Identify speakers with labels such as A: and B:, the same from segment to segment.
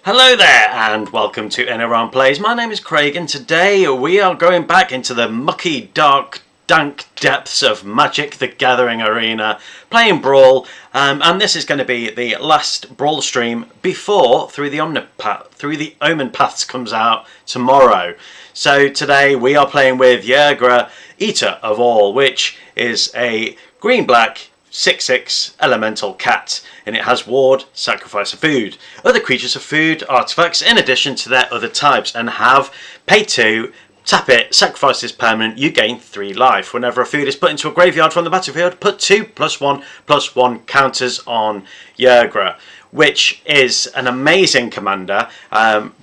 A: Hello there and welcome to Around Plays. My name is Craig and today we are going back into the mucky, dark, dank depths of Magic the Gathering Arena, playing Brawl, and this is going to be the last Brawl stream before Through the Omen Paths comes out tomorrow. So today we are playing with Ygra, Eater of All, which is a green-black 6/6 elemental cat, and it has ward, sacrifice of food. Other creatures have food artifacts in addition to their other types and have pay 2, tap it, sacrifice this permanent, you gain 3 life. Whenever a food is put into a graveyard from the battlefield, put 2+1/+1 counters on Ygra, which is an amazing commander.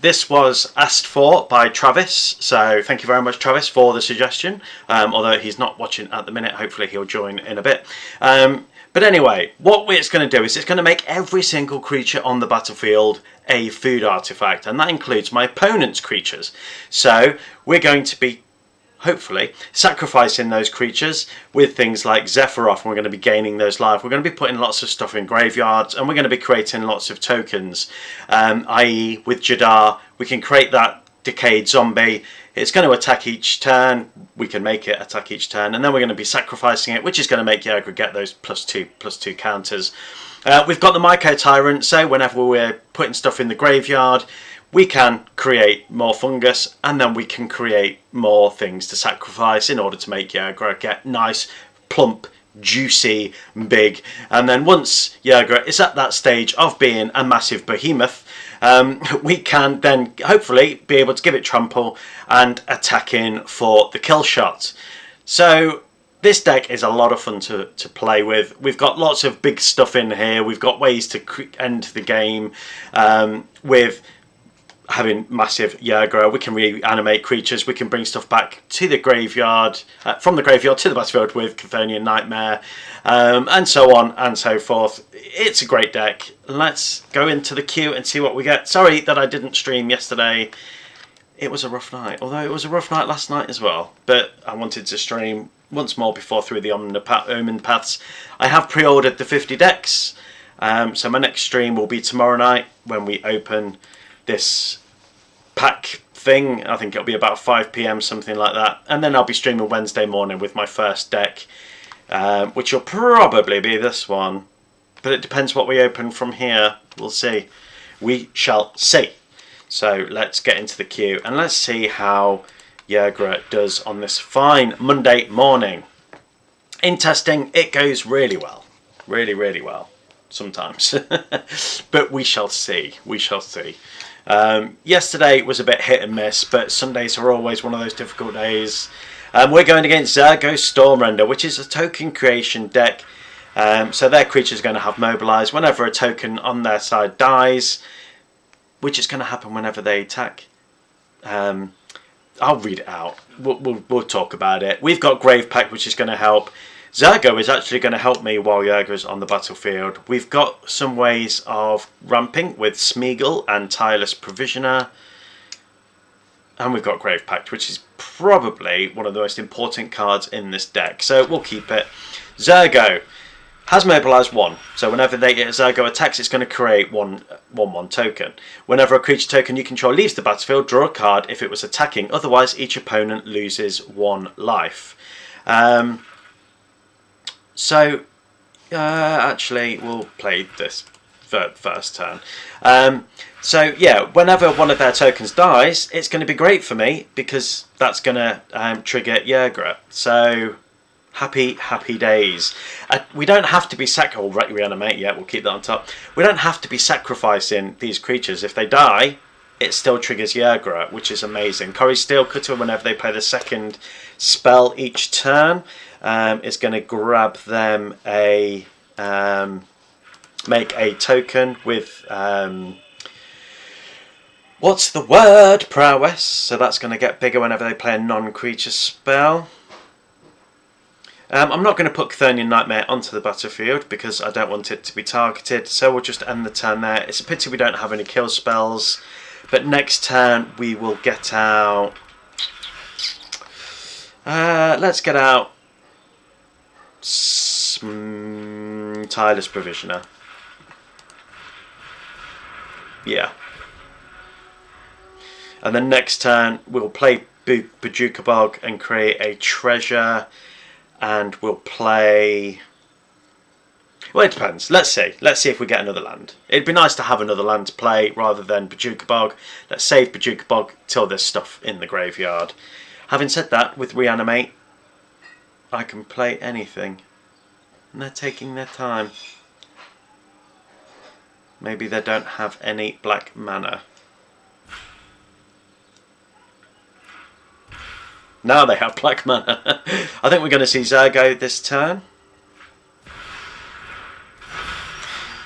A: This was asked for by Travis, so thank you very much, Travis, for the suggestion. Although he's not watching at the minute, hopefully he'll join in a bit. But anyway, what it's going to do is it's going to make every single creature on the battlefield a food artifact, and that includes my opponent's creatures. So we're going to be hopefully sacrificing those creatures with things like Zephyroth, and we're going to be gaining those life. We're going to be putting lots of stuff in graveyards, and we're going to be creating lots of tokens, i.e. with Jadar we can create that decayed zombie. It's going to attack each turn, we can make it attack each turn, and then we're going to be sacrificing it, which is going to make Ygra get those +2/+2 counters. We've got the Myco Tyrant, so whenever we're putting stuff in the graveyard we can create more fungus, and then we can create more things to sacrifice in order to make Ygra get nice, plump, juicy, big. And then once Ygra is at that stage of being a massive behemoth, we can then hopefully be able to give it trample and attack in for the kill shot. So this deck is a lot of fun to play with. We've got lots of big stuff in here. We've got ways to end the game with having massive Ygra. We can reanimate creatures, we can bring stuff back to the graveyard, from the graveyard to the battlefield with Chthonian Nightmare, and so on and so forth. It's a great deck. Let's go into the queue and see what we get. Sorry that I didn't stream yesterday. It was a rough night, although it was a rough night last night as well, but I wanted to stream once more before Through the Omen Paths. I have pre-ordered the 50 decks, so my next stream will be tomorrow night when we open this pack thing. I think it'll be about 5 PM, something like that, and then I'll be streaming Wednesday morning with my first deck, which will probably be this one, but it depends what we open from here. We'll see. We shall see. So let's get into the queue and let's see how Ygra does on this fine Monday morning. In testing it goes really well, really well sometimes, but we shall see. Yesterday was a bit hit and miss, but Sundays are always one of those difficult days. We're going against Zergo Stormrender, which is a token creation deck. So their creature is going to have mobilise whenever a token on their side dies, which is going to happen whenever they attack. I'll read it out. We'll talk about it. We've got Grave Pact, which is going to help. Zergo is actually going to help me while Ygra is on the battlefield. We've got some ways of ramping with Smeagol and Tireless Provisioner. And we've got Grave Pact, which is probably one of the most important cards in this deck. So we'll keep it. Zergo has mobilised 1. So whenever Zergo attacks, it's going to create 1/1 token. Whenever a creature token you control leaves the battlefield, draw a card if it was attacking. Otherwise, each opponent loses 1 life. So, actually, we'll play this first turn. So, yeah, whenever one of their tokens dies, it's going to be great for me because that's going to trigger Ygra. So, happy days. We don't have to be reanimate yet. We'll keep that on top. We don't have to be sacrificing these creatures. If they die, it still triggers Ygra, which is amazing. Corey Steelcutter, whenever they play the second spell each turn, is going to grab them a make a token with what's the word? Prowess. So that's going to get bigger whenever they play a non-creature spell. I'm not going to put Chthonian Nightmare onto the battlefield because I don't want it to be targeted, so we'll just end the turn there. It's a pity we don't have any kill spells, but next turn we will get out. Let's get out Tireless Provisioner. Yeah, And then next turn we'll play Bojuka Bog and create a treasure, and we'll play... Well, it depends. Let's see if we get another land. It'd be nice to have another land to play rather than Bojuka Bog. Let's save Bojuka Bog till there's stuff in the graveyard. Having said that, with Reanimate, I can play anything. And they're taking their time. Maybe they don't have any black mana. Now they have black mana. I think we're going to see Zergo this turn.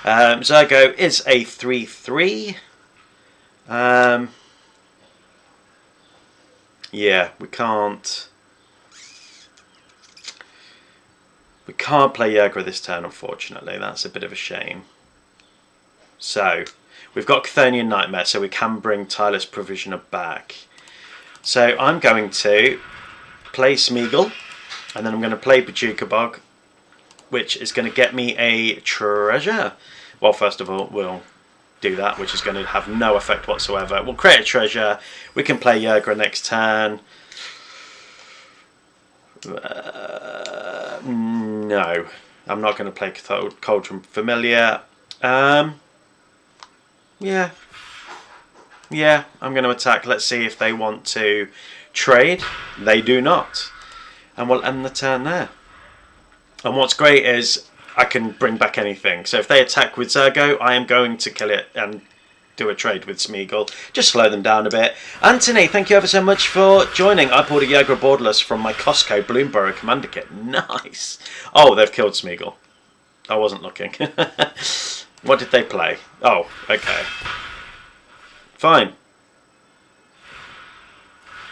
A: Zergo is a 3/3. Yeah, we can't play Ygra this turn, unfortunately. That's a bit of a shame. So we've got Chthonian Nightmare, so we can bring Tireless Provisioner back. So I'm going to play Smeagol, and then I'm going to play Bojuka Bog, which is going to get me a treasure. Well, first of all, we'll do that, which is going to have no effect whatsoever. We'll create a treasure. We can play Ygra next turn. No, I'm not going to play Cauldron Familiar. Yeah, I'm going to attack. Let's see if they want to trade. They do not. And we'll end the turn there. And what's great is I can bring back anything. So if they attack with Zergo, I am going to kill it and do a trade with Smeagol. Just slow them down a bit. Anthony, thank you ever so much for joining. I pulled a Ygra Borderless from my Costco Bloomborough Commander Kit. Nice. Oh, they've killed Smeagol. I wasn't looking. What did they play? Oh, okay. Fine.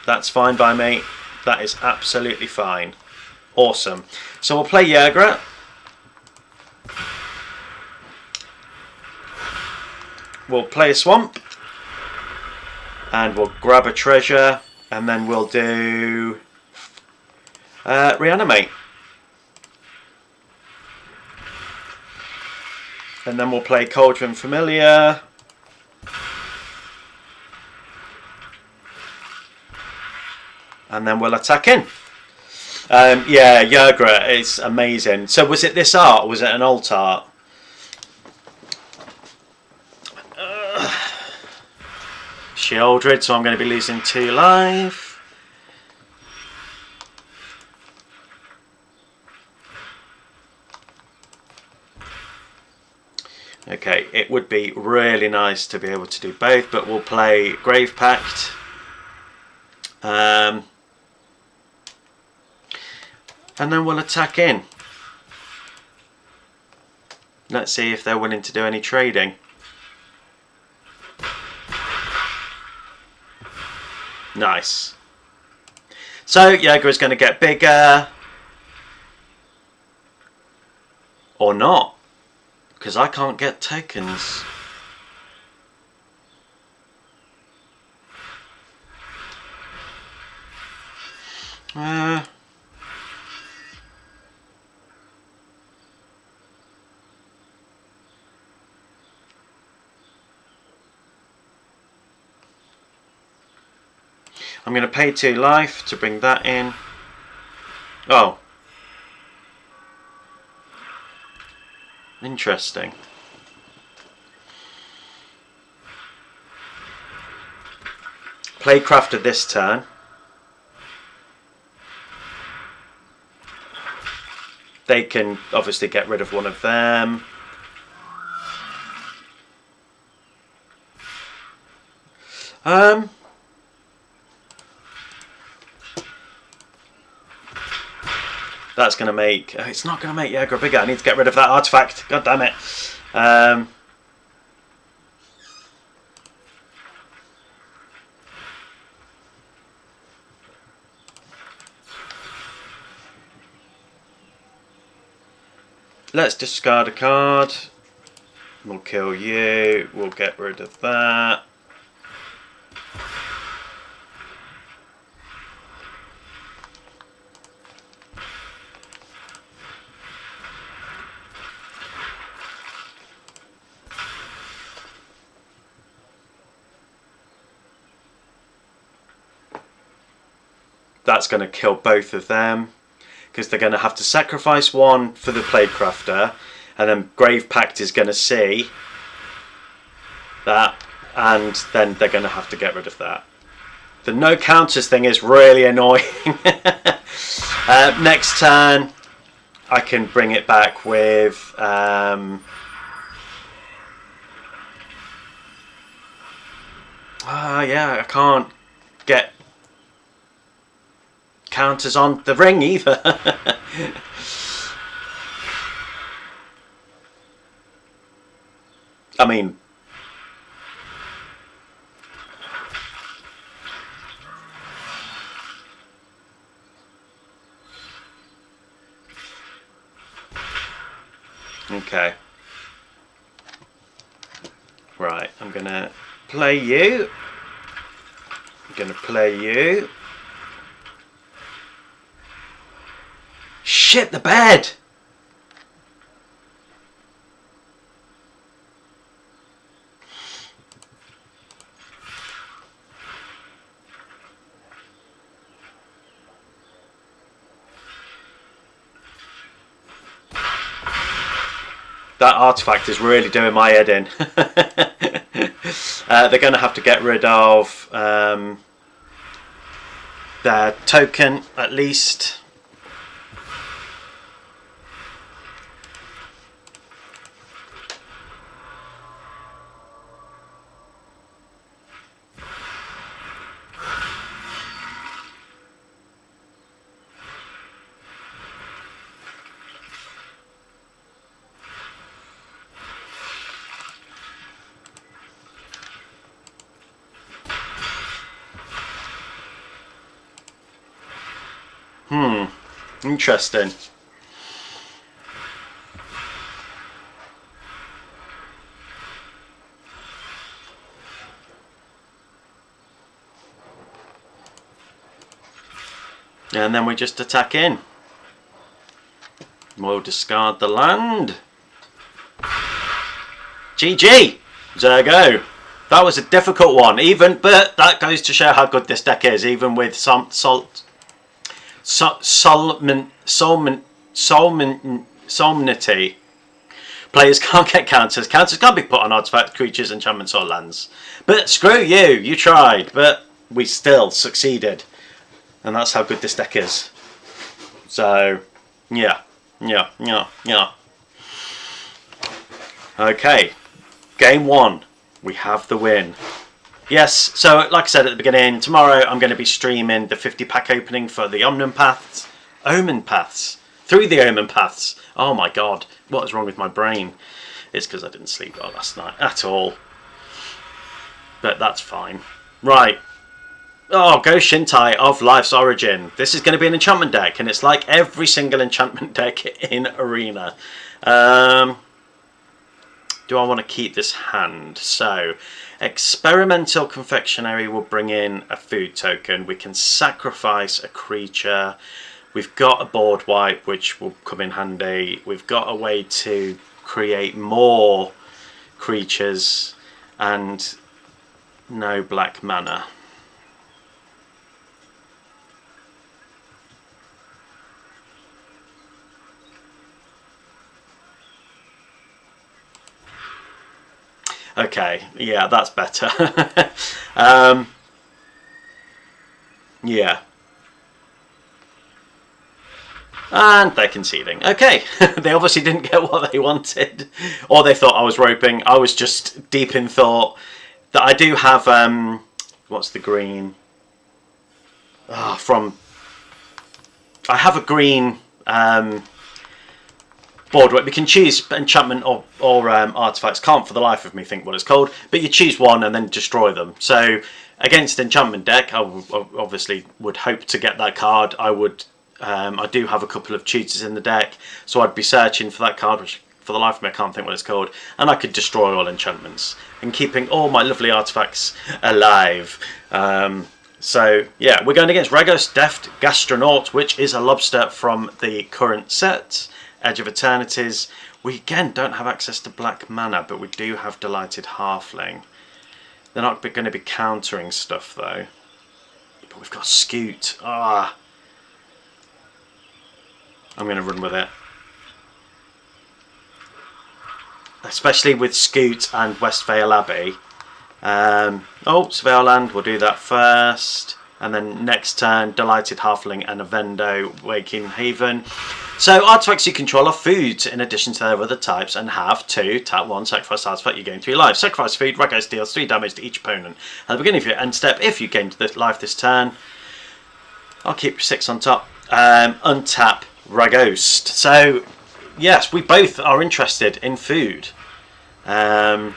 A: That's fine by me. That is absolutely fine. Awesome. So we'll play Ygra. We'll play a swamp. And we'll grab a treasure. And then we'll do Reanimate. And then we'll play Cauldron Familiar. And then we'll attack in. Yeah, Ygra is amazing. So was it this art or was it an alt art? Sheoldred, so I'm going to be losing 2 life. Okay, it would be really nice to be able to do both, but we'll play Grave Pact. And then we'll attack in. Let's see if they're willing to do any trading. Nice. So Ygra is going to get bigger. Or not. Because I can't get tokens. I'm going to pay 2 life to bring that in. Oh. Interesting. Play Crafter this turn. They can obviously get rid of one of them. That's going to make... it's not going to make Ygra bigger. I need to get rid of that artifact. God damn it. Let's discard a card. We'll kill you. We'll get rid of that. that's going to kill both of them, because they're going to have to sacrifice one for the Plaguecrafter, and then Grave Pact is going to see that, and then they're going to have to get rid of that. The no counters thing is really annoying. Next turn, I can bring it back with yeah, I can't get counters on the ring either. I mean, okay. Right, I'm gonna play you. I'm gonna play you. Shit the bed! That artifact is really doing my head in. They're going to have to get rid of their token at least. Interesting. And then we just attack in. We'll discard the land. GG! There you go. That was a difficult one, but that goes to show how good this deck is, even with some solemnity. Players can't get counters. Counters can't be put on artifacts, creatures, enchantments, or lands. But screw you, you tried, but we still succeeded. And that's how good this deck is. So, yeah. Okay, game 1. We have the win. Yes, so like I said at the beginning, tomorrow I'm going to be streaming the 50 pack opening for the Omen Paths. Through the Omen Paths. Oh my god, what is wrong with my brain? It's because I didn't sleep well last night at all. But that's fine. Right. Oh, Go Shintai of Life's Origin. This is going to be an enchantment deck, and it's like every single enchantment deck in Arena. Do I want to keep this hand? So, Experimental Confectionery will bring in a food token. We can sacrifice a creature. We've got a board wipe, which will come in handy. We've got a way to create more creatures and no black mana. Okay, yeah, that's better. Yeah. And they're conceding. Okay, they obviously didn't get what they wanted. Or they thought I was roping. I was just deep in thought that I do have, what's the green? I have a green board where we can choose enchantment or artifacts. Can't for the life of me think what it's called, but you choose one and then destroy them. So against enchantment deck, I obviously would hope to get that card. I do have a couple of tutors in the deck, so I'd be searching for that card, which for the life of me I can't think what it's called, and I could destroy all enchantments and keeping all my lovely artifacts alive. So yeah, we're going against Regos Deft Gastronaut, which is a lobster from the current set, Edge of Eternities. We again don't have access to black mana, but we do have Delighted Halfling. They're not going to be countering stuff though. But we've got Scute. I'm going to run with it. Especially with Scute and Westvale Abbey. Oh, Surveil Land, we'll do that first. And then next turn, Delighted Halfling and Avendo, Waking Haven. So artifacts you control are foods in addition to their other types and have 2, tap 1, sacrifice artifact, you gain 3 life. Sacrifice food, Ragos deals 3 damage to each opponent. At the beginning of your end step, if you gain the life this turn, I'll keep 6 on top. Untap Raghost. So yes, we both are interested in food. I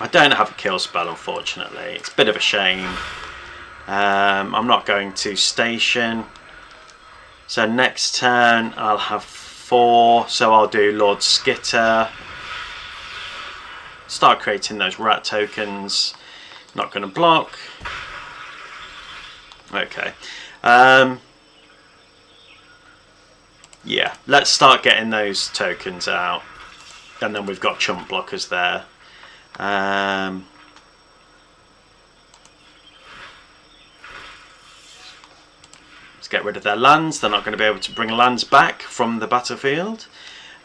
A: don't have a kill spell, unfortunately. It's a bit of a shame. I'm not going to station. So next turn I'll have 4. So I'll do Lord Skitter. Start creating those rat tokens. Not going to block. Okay. Yeah, let's start getting those tokens out. And then we've got chump blockers there. Let's get rid of their lands. They're not going to be able to bring lands back from the battlefield.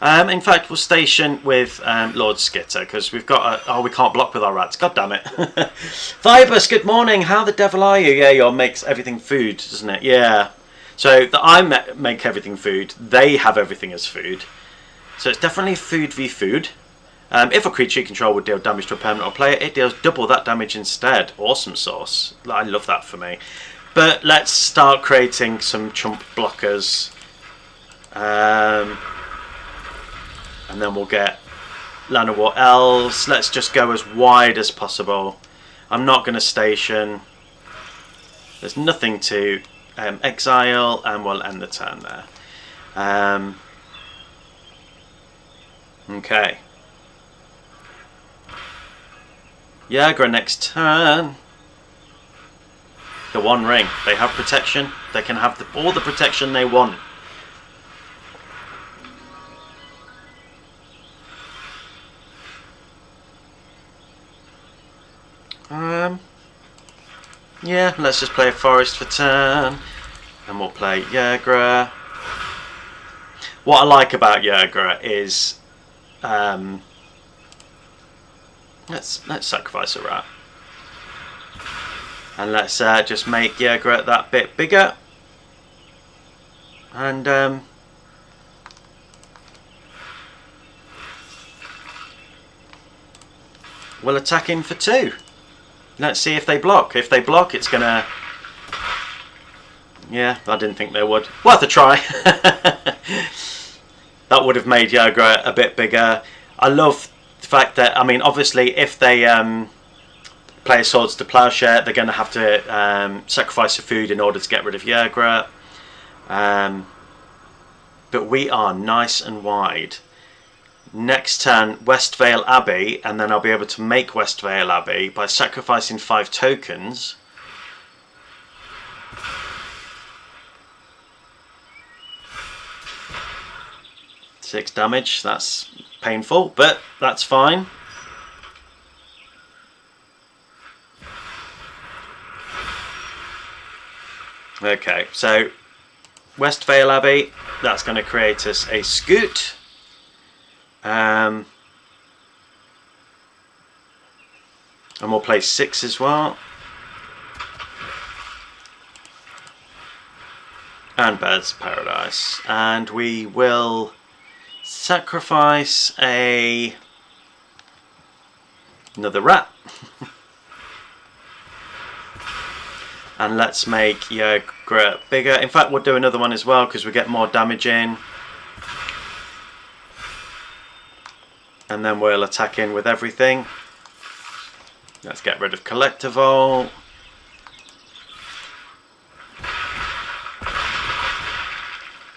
A: In fact, we'll station with Lord Skitter because we've got a... Oh, we can't block with our rats. God damn it. Vibus, good morning. How the devil are you? Yeah, your makes everything food, doesn't it? Yeah. So I make everything food. They have everything as food. So it's definitely food v food. If a creature you control would deal damage to a permanent or player, it deals double that damage instead. Awesome sauce. I love that for me. But let's start creating some chump blockers. And then we'll get Llanowar Elves. Let's just go as wide as possible. I'm not going to station. There's nothing to exile, and we'll end the turn there. Okay. Ygra next turn. The One Ring. They have protection. They can have all the protection they want. Yeah, let's just play a forest for turn. And we'll play Ygra. What I like about Ygra is let's sacrifice a rat. And let's just make Ygra that bit bigger. And we'll attack him for 2. Let's see if they block. If they block, it's gonna... Yeah, I didn't think they would. Worth a try. That would have made Ygra a bit bigger. I love the fact that, I mean, obviously, if they play Swords to Plowshare, they're going to have to sacrifice a food in order to get rid of Ygra. But we are nice and wide. Next turn, Westvale Abbey, and then I'll be able to make Westvale Abbey by sacrificing 5 tokens. Six damage, that's painful, but that's fine. Okay, so Westvale Abbey, that's going to create us a Scute. And we'll play 6 as well. And Bird's Paradise. And we will sacrifice another rat. And let's make Ygra bigger. In fact, we'll do another one as well because we get more damage in. And then we'll attack in with everything. Let's get rid of Collectivole.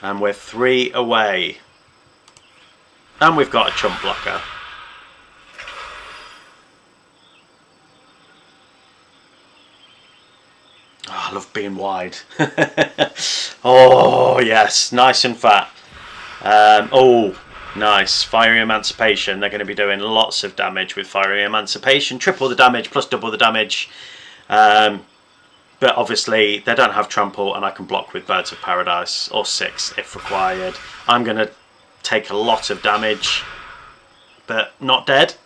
A: And we're 3 away. And we've got a chump blocker. Oh, I love being wide. Oh, yes. Nice and fat. Oh, nice. Fiery Emancipation. They're going to be doing lots of damage with Fiery Emancipation. Triple the damage plus double the damage. But obviously they don't have trample, and I can block with Birds of Paradise, or 6 if required. I'm going to take a lot of damage, but not dead.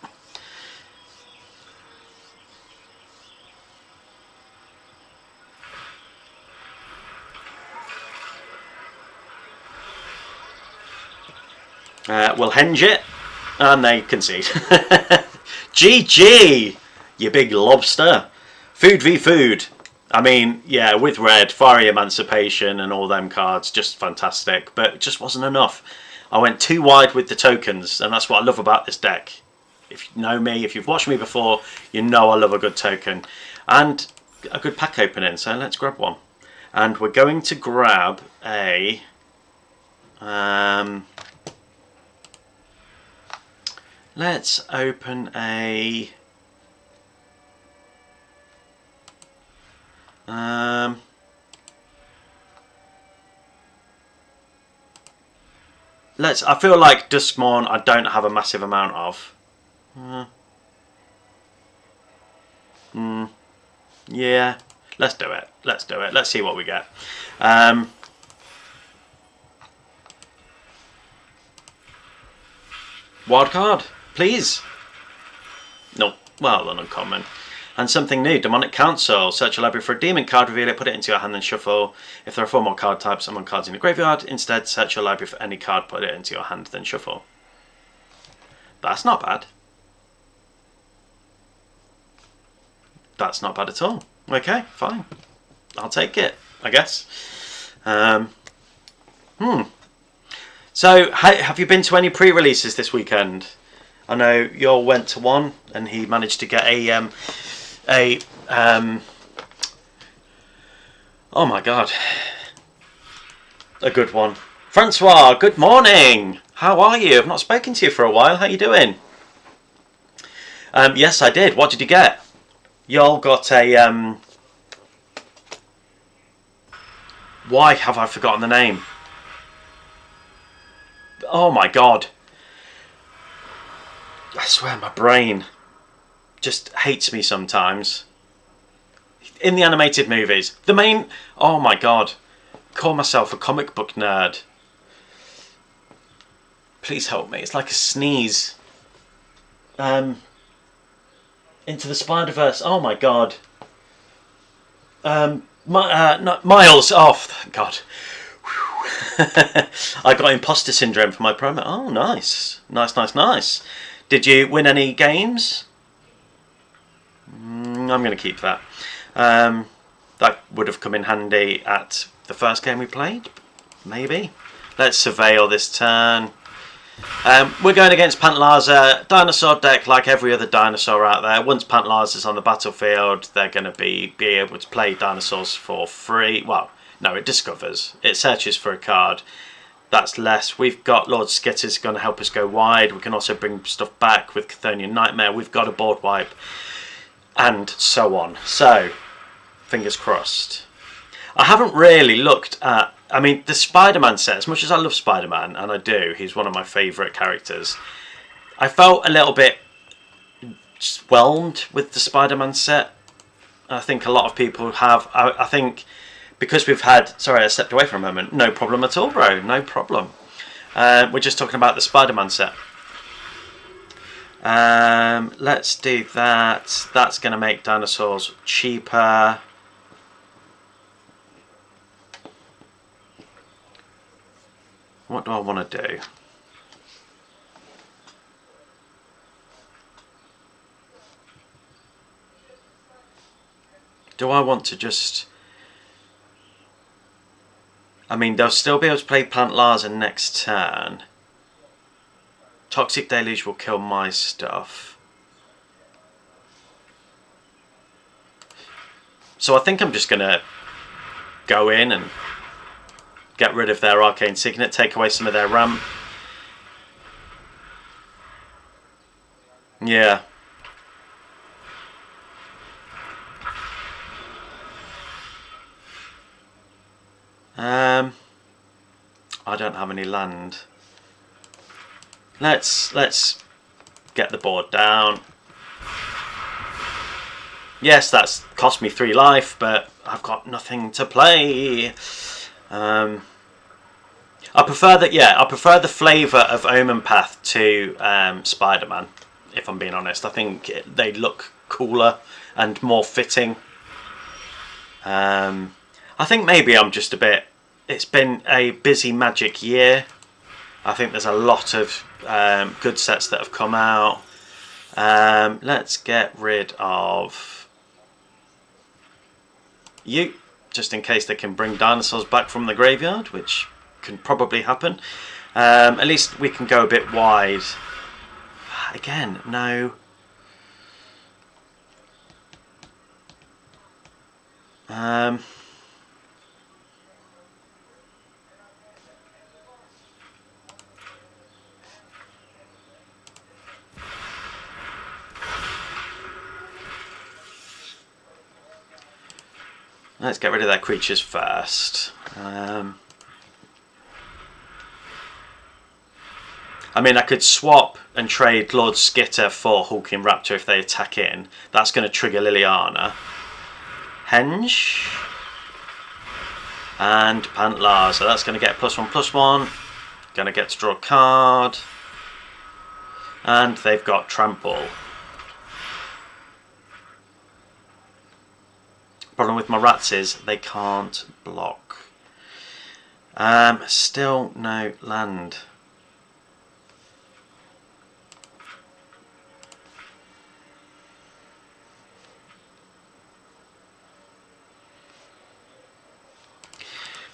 A: We'll henge it, and they concede. GG, you big lobster. Food v food. I mean, yeah, with red, Fiery Emancipation and all them cards, just fantastic, but it just wasn't enough. I went too wide with the tokens, and that's what I love about this deck. If you know me, if you've watched me before, you know I love a good token. And a good pack opening, so let's grab one. And we're going to grab a... let's open a... I feel like Duskmorn I don't have a massive amount of. Yeah, let's do it. Let's do it. Let's see what we get. Wild card, please. No, well, an uncommon. And something new, Demonic Council. Search your library for a demon card, reveal it, put it into your hand, then shuffle. If there are 4 more card types among cards in the graveyard, instead search your library for any card, put it into your hand, then shuffle. That's not bad. That's not bad at all. Okay, fine. I'll take it, I guess. So, have you been to any pre-releases this weekend? I know Yor went to one, and he managed to get oh my god, a good one. Francois, good morning. How are you? I've not spoken to you for a while. How you doing? Yes, I did. What did you get? Y'all got a why have I forgotten the name? Oh my god. I swear my brain just hates me sometimes. In the animated movies. The main... Oh my god. Call myself a comic book nerd. Please help me. It's like a sneeze. Into the Spider-Verse. Oh my god. Miles. Oh, thank god. I got imposter syndrome for my promo. Oh, nice. Nice. Did you win any games? I'm going to keep that. That would have come in handy at the first game we played. Maybe. Let's surveil this turn. We're going against Pantlaza. Dinosaur deck like every other dinosaur out there. Once Pantlaza's on the battlefield, they're going to be able to play dinosaurs for free. Well, no, it discovers. It searches for a card. That's less. We've got Lord Skitter's going to help us go wide. We can also bring stuff back with Chthonian Nightmare. We've got a board wipe. And so on. So, fingers crossed. I haven't really looked at... I mean, the Spider-Man set, as much as I love Spider-Man, and I do, he's one of my favourite characters, I felt a little bit whelmed with the Spider-Man set. I think a lot of people have. I think because we've had... Sorry, I stepped away for a moment. No problem at all, bro. No problem. We're just talking about the Spider-Man set. Let's do that. That's going to make dinosaurs cheaper. What do I want to do? Do I want to just... I mean, they'll still be able to play Pantlaza next turn. Toxic Deluge will kill my stuff. So I think I'm just going to go in and get rid of their Arcane Signet, take away some of their ramp. Yeah. I don't have any land. Let's get the board down. Yes, that's cost me 3 life, but I've got nothing to play. I prefer that. Yeah, I prefer the flavour of Omen Path to Spider-Man. If I'm being honest, I think they look cooler and more fitting. I think maybe I'm just a bit. It's been a busy Magic year. I think there's a lot of good sets that have come out. Let's get rid of you, just in case they can bring dinosaurs back from the graveyard, which can probably happen. At least we can go a bit wide. Again, no. Let's get rid of their creatures first. I mean, I could swap and trade Lord Skitter for Hulking Raptor if they attack in. That's going to trigger Liliana. Henge. And Pantlar. So that's going to get +1/+1. Going to get to draw a card. And they've got Trample. Problem with my rats is they can't block. Still no land.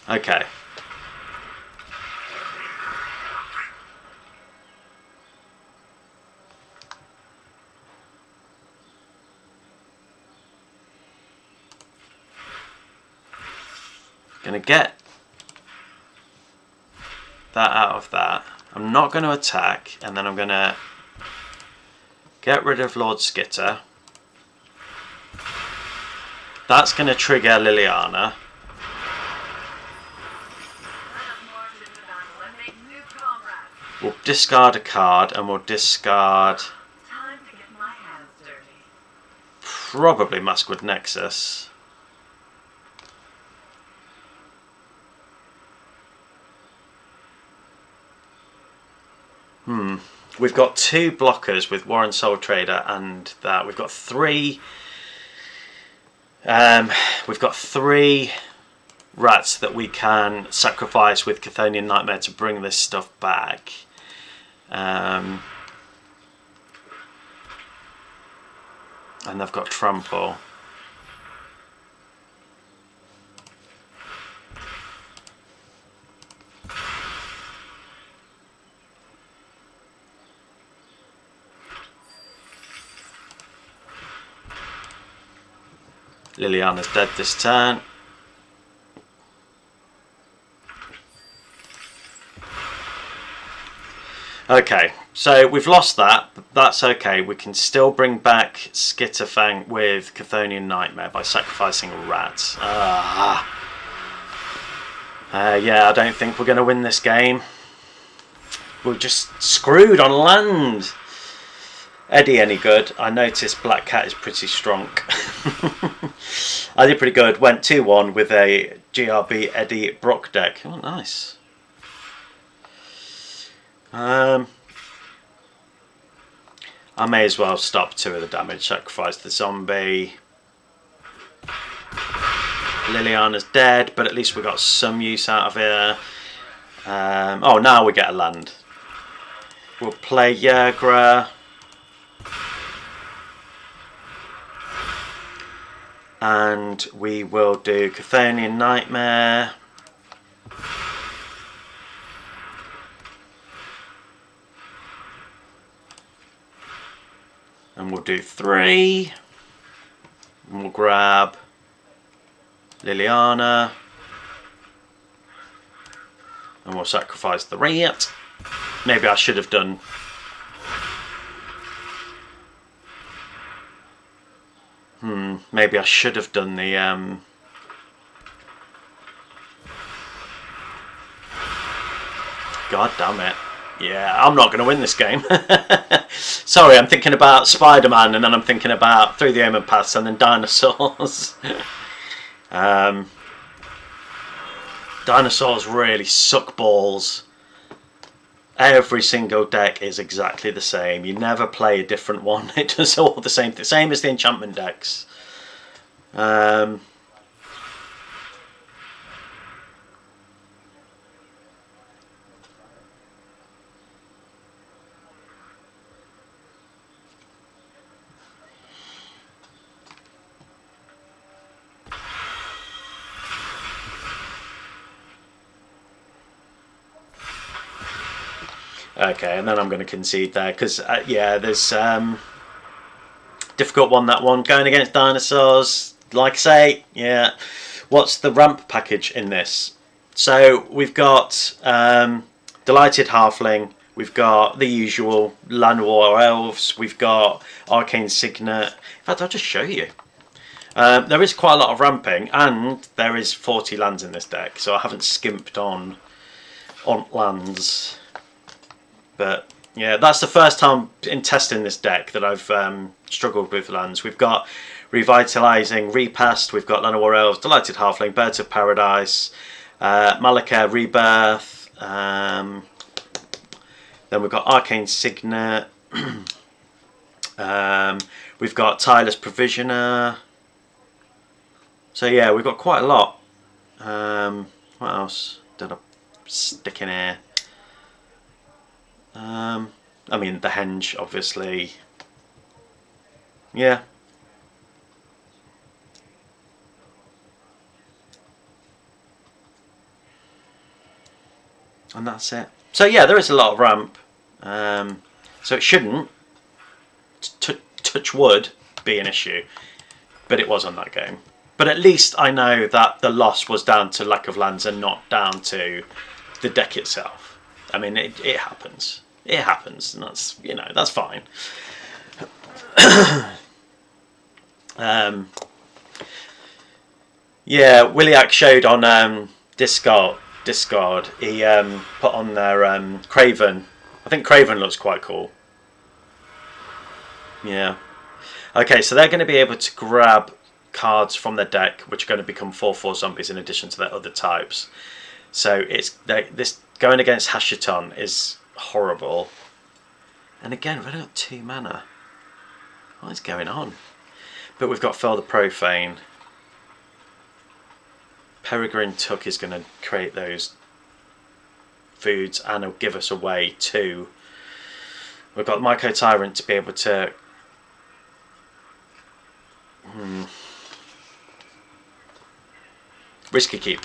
A: Okay. Gonna get that out of that. I'm not going to attack, and then I'm going to get rid of Lord Skitter. That's going to trigger Liliana. We'll discard a card, and we'll discard probably Maskwood Nexus. We've got 2 blockers with Warren Soul Trader and that. We've got 3. We've got 3 rats that we can sacrifice with Chthonian Nightmare to bring this stuff back. And they've got Trample. Liliana's dead this turn. Okay, so we've lost that, but that's okay. We can still bring back Skitterfang with Chthonian Nightmare by sacrificing a rat. Yeah, I don't think we're going to win this game. We're just screwed on land. Eddie any good? I noticed Black Cat is pretty strong. I did pretty good. Went 2-1 with a GRB Eddie Brock deck. Oh, nice. I may as well stop 2 of the damage. Sacrifice the zombie. Liliana's dead, but at least we got some use out of here. Oh, now we get a land. We'll play Ygra. And we will do Chthonian Nightmare. And we'll do 3. And we'll grab Liliana. And we'll sacrifice the rat. Maybe I should have done... maybe I should have done the... God damn it. Yeah, I'm not going to win this game. Sorry, I'm thinking about Spider-Man, and then I'm thinking about Through the Omen Paths, and then dinosaurs. Dinosaurs really suck balls. Every single deck is exactly the same. You never play a different one. It does all the same thing. Same as the enchantment decks. Okay, and then I'm going to concede there because yeah, there's difficult one, that one going against dinosaurs. Like I say, yeah. What's the ramp package in this? So we've got Delighted Halfling, we've got the usual Llanowar Elves, we've got Arcane Signet. In fact, I'll just show you. There is quite a lot of ramping, and there is 40 lands in this deck, so I haven't skimped on lands. But yeah, that's the first time in testing this deck that I've struggled with lands. We've got Revitalizing Repast, we've got Llanowar Elves, Delighted Halfling, Birds of Paradise, Malika Rebirth, then we've got Arcane Signet, we've got Tireless Provisioner. So yeah, we've got quite a lot. What else did I stick in here? I mean, the Henge, obviously. Yeah. And that's it. So yeah, there is a lot of ramp. So it shouldn't, touch wood, be an issue. But it was on that game. But at least I know that the loss was down to lack of lands and not down to the deck itself. I mean, it happens. It happens, and that's, you know, that's fine. Yeah, Williak showed on Discord. He put on their Craven. I think Craven looks quite cool. Yeah. Okay, so they're going to be able to grab cards from their deck, which are going to become 4/4 zombies in addition to their other types. So it's this going against Hashiton is horrible. And again, we've only got 2 mana. What is going on? But we've got Fel the Profane. Peregrine Took is going to create those foods, and it'll give us away too. We've got Myco Tyrant to be able to risky keep.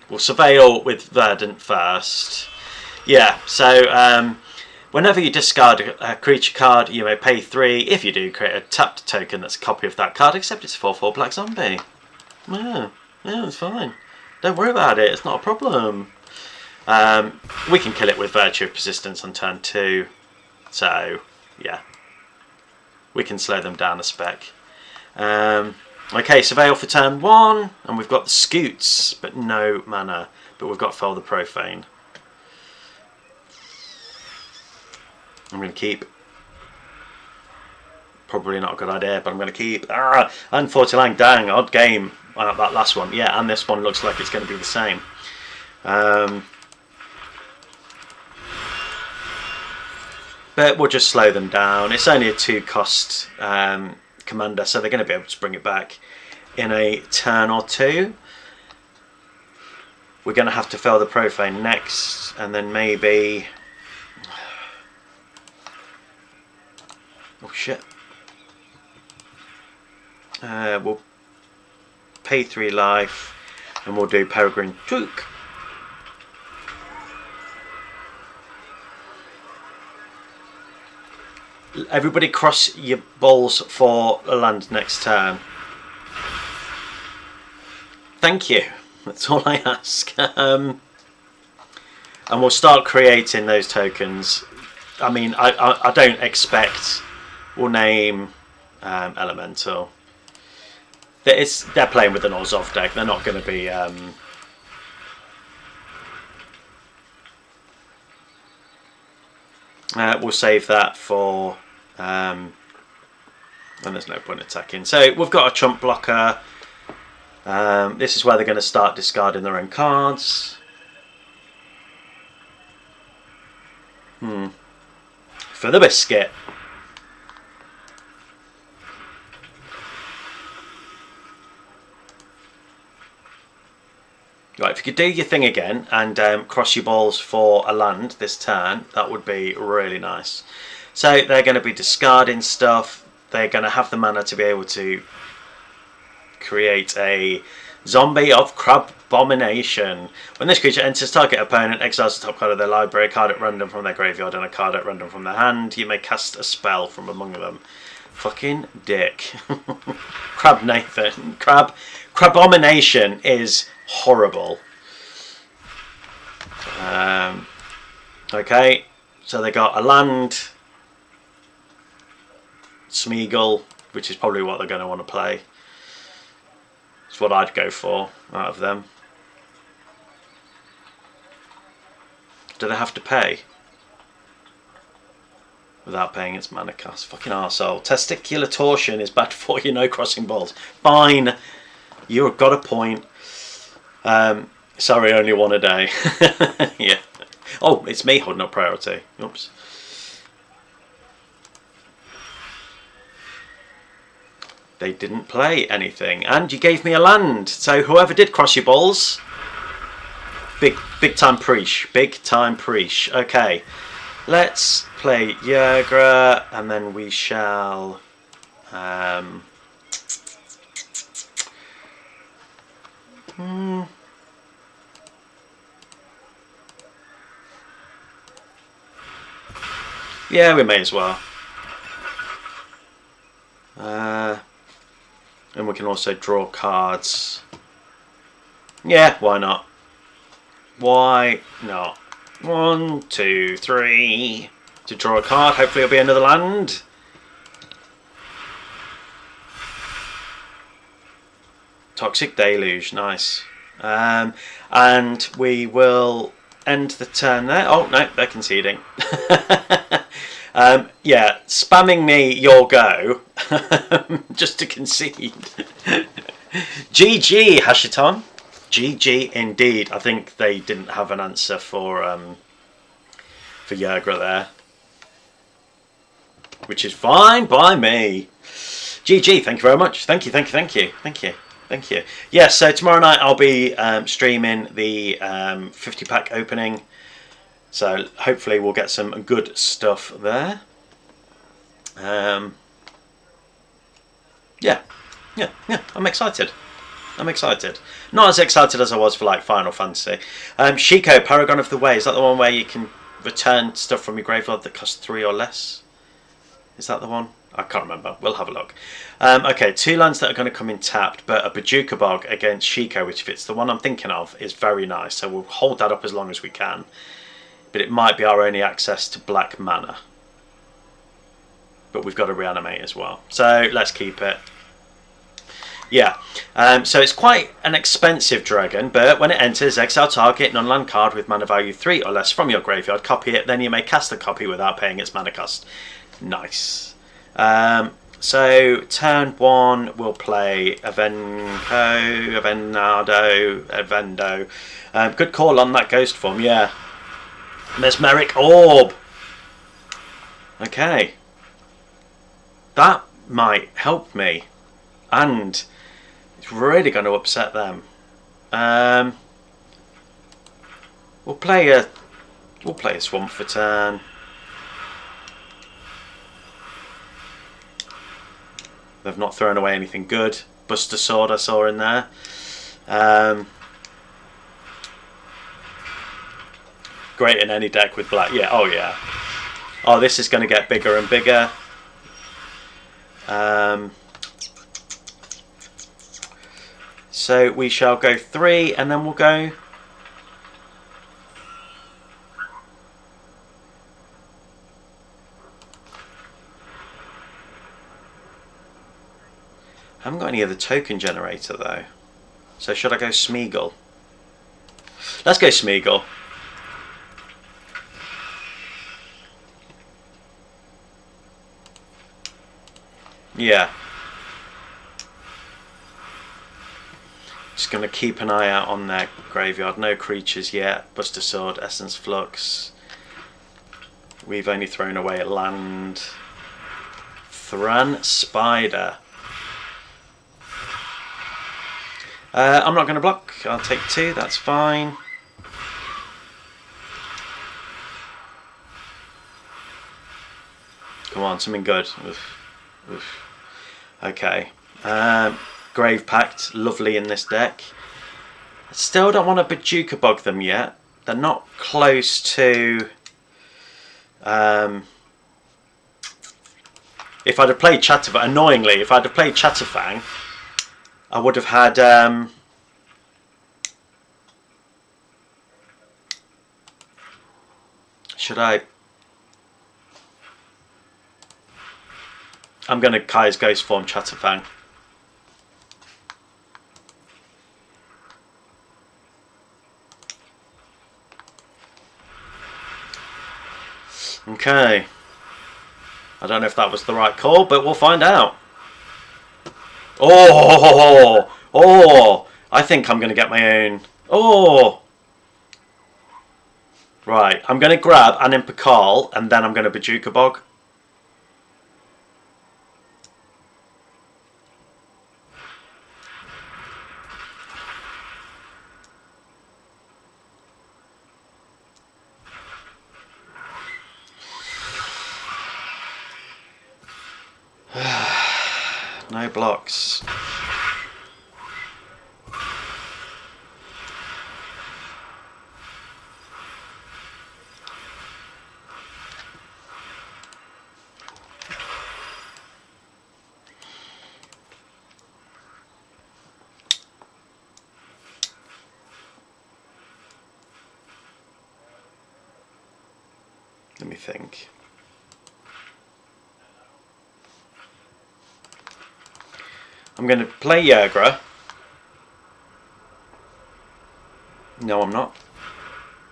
A: We'll surveil with Verdant first. Yeah, so whenever you discard a creature card, you may pay 3. If you do, create a tapped token that's a copy of that card, except it's a 4/4 black zombie. Yeah, it's fine. Don't worry about it, it's not a problem. We can kill it with Virtue of Persistence on turn 2. So, yeah. We can slow them down a spec. Okay, Surveil for turn 1, and we've got the Scutes, but no mana. But we've got Fel the Profane. I'm going to keep. Probably not a good idea, but I'm going to keep. And 40 lang, dang, odd game. That last one, yeah, and this one looks like it's going to be the same. But we'll just slow them down. It's only a 2-cost commander, so they're going to be able to bring it back in a turn or 2. We're going to have to Fel the Profane next, and then maybe... Oh shit. We'll pay 3 life, and we'll do Peregrine Took. Everybody cross your balls for a land next turn. Thank you. That's all I ask. And we'll start creating those tokens. I mean, I don't expect we'll name Elemental. They're playing with an Orzhov deck. They're not going to be... We'll save that for when there's no point attacking. So we've got a chump blocker. This is where they're going to start discarding their own cards. For the biscuit. Right, if you could do your thing again and cross your balls for a land this turn, that would be really nice. So they're going to be discarding stuff. They're going to have the mana to be able to create a zombie of Crab Abomination. When this creature enters target opponent, exiles the top card of their library, a card at random from their graveyard and a card at random from their hand. You may cast a spell from among them. Fucking dick. Crab Nathan. Crab Abomination is horrible. Okay, so they got a land, Smeagol, which is probably what they're going to want to play. It's what I'd go for out of them. Do they have to pay? Without paying its mana cost. Fucking arsehole. Testicular torsion is bad for you, no crossing balls. Fine. You've got a point. Sorry, only one a day. Yeah. Oh, it's me holding up priority. Oops. They didn't play anything. And you gave me a land. So whoever did cross your balls, big time preach. Big time preach. Okay. Let's play Ygra, and then we shall yeah, we may as well. And we can also draw cards. Yeah, why not? Why not? 1, 2, 3 to draw a card. Hopefully it'll be another land. Toxic Deluge, nice. And we will end the turn there. Oh no, they're conceding. Yeah, spamming me your go just to concede. GG, Hashiton. GG indeed. I think they didn't have an answer for Ygra there, which is fine by me. GG, thank you very much. Thank you, thank you, thank you, thank you, thank you. Yeah, so tomorrow night I'll be streaming the 50 pack opening, so hopefully we'll get some good stuff there. Yeah, I'm excited. I'm excited. Not as excited as I was for like Final Fantasy. Shiko, Paragon of the Way. Is that the one where you can return stuff from your graveyard that costs 3 or less? Is that the one? I can't remember. We'll have a look. Okay, 2 lands that are going to come in tapped, but a Bojuka Bog against Shiko, which fits the one I'm thinking of, is very nice. So we'll hold that up as long as we can. But it might be our only access to black mana. But we've got to reanimate as well. So let's keep it. Yeah, so it's quite an expensive dragon, but when it enters, exile target non-land card with mana value 3 or less from your graveyard, copy it, then you may cast the copy without paying its mana cost. Nice. So turn 1 we'll play Avendo. Good call on that ghost form, yeah. Mesmeric Orb. Okay. That might help me. And it's really going to upset them. We'll play a swamp for turn. They've not thrown away anything good. Buster Sword I saw in there. Great in any deck with black. Yeah, oh yeah. Oh, this is going to get bigger and bigger. So we shall go 3 and then we'll go... I haven't got any other token generator though. So should I go Smeagol? Let's go Smeagol. Yeah. Just going to keep an eye out on their graveyard. No creatures yet. Buster Sword, Essence Flux. We've only thrown away a land. Thran Spider. I'm not going to block. I'll take 2. That's fine. Come on, something good. Oof. Oof. Okay. Grave Pact, lovely in this deck. I still don't want to Bojuka Bog them yet. They're not close to... if I'd have played Chatterfang, annoyingly, if I'd have played Chatterfang, I would have had... should I... I'm going to Kai's Ghost Form Chatterfang. Okay. I don't know if that was the right call, but we'll find out. Oh! Oh! I think I'm going to get my own... Oh! Right, I'm going to grab Anim Pakal, and then I'm going to Bojuka Bog. No blocks. Let me think. I'm going to play Ygra. No, I'm not.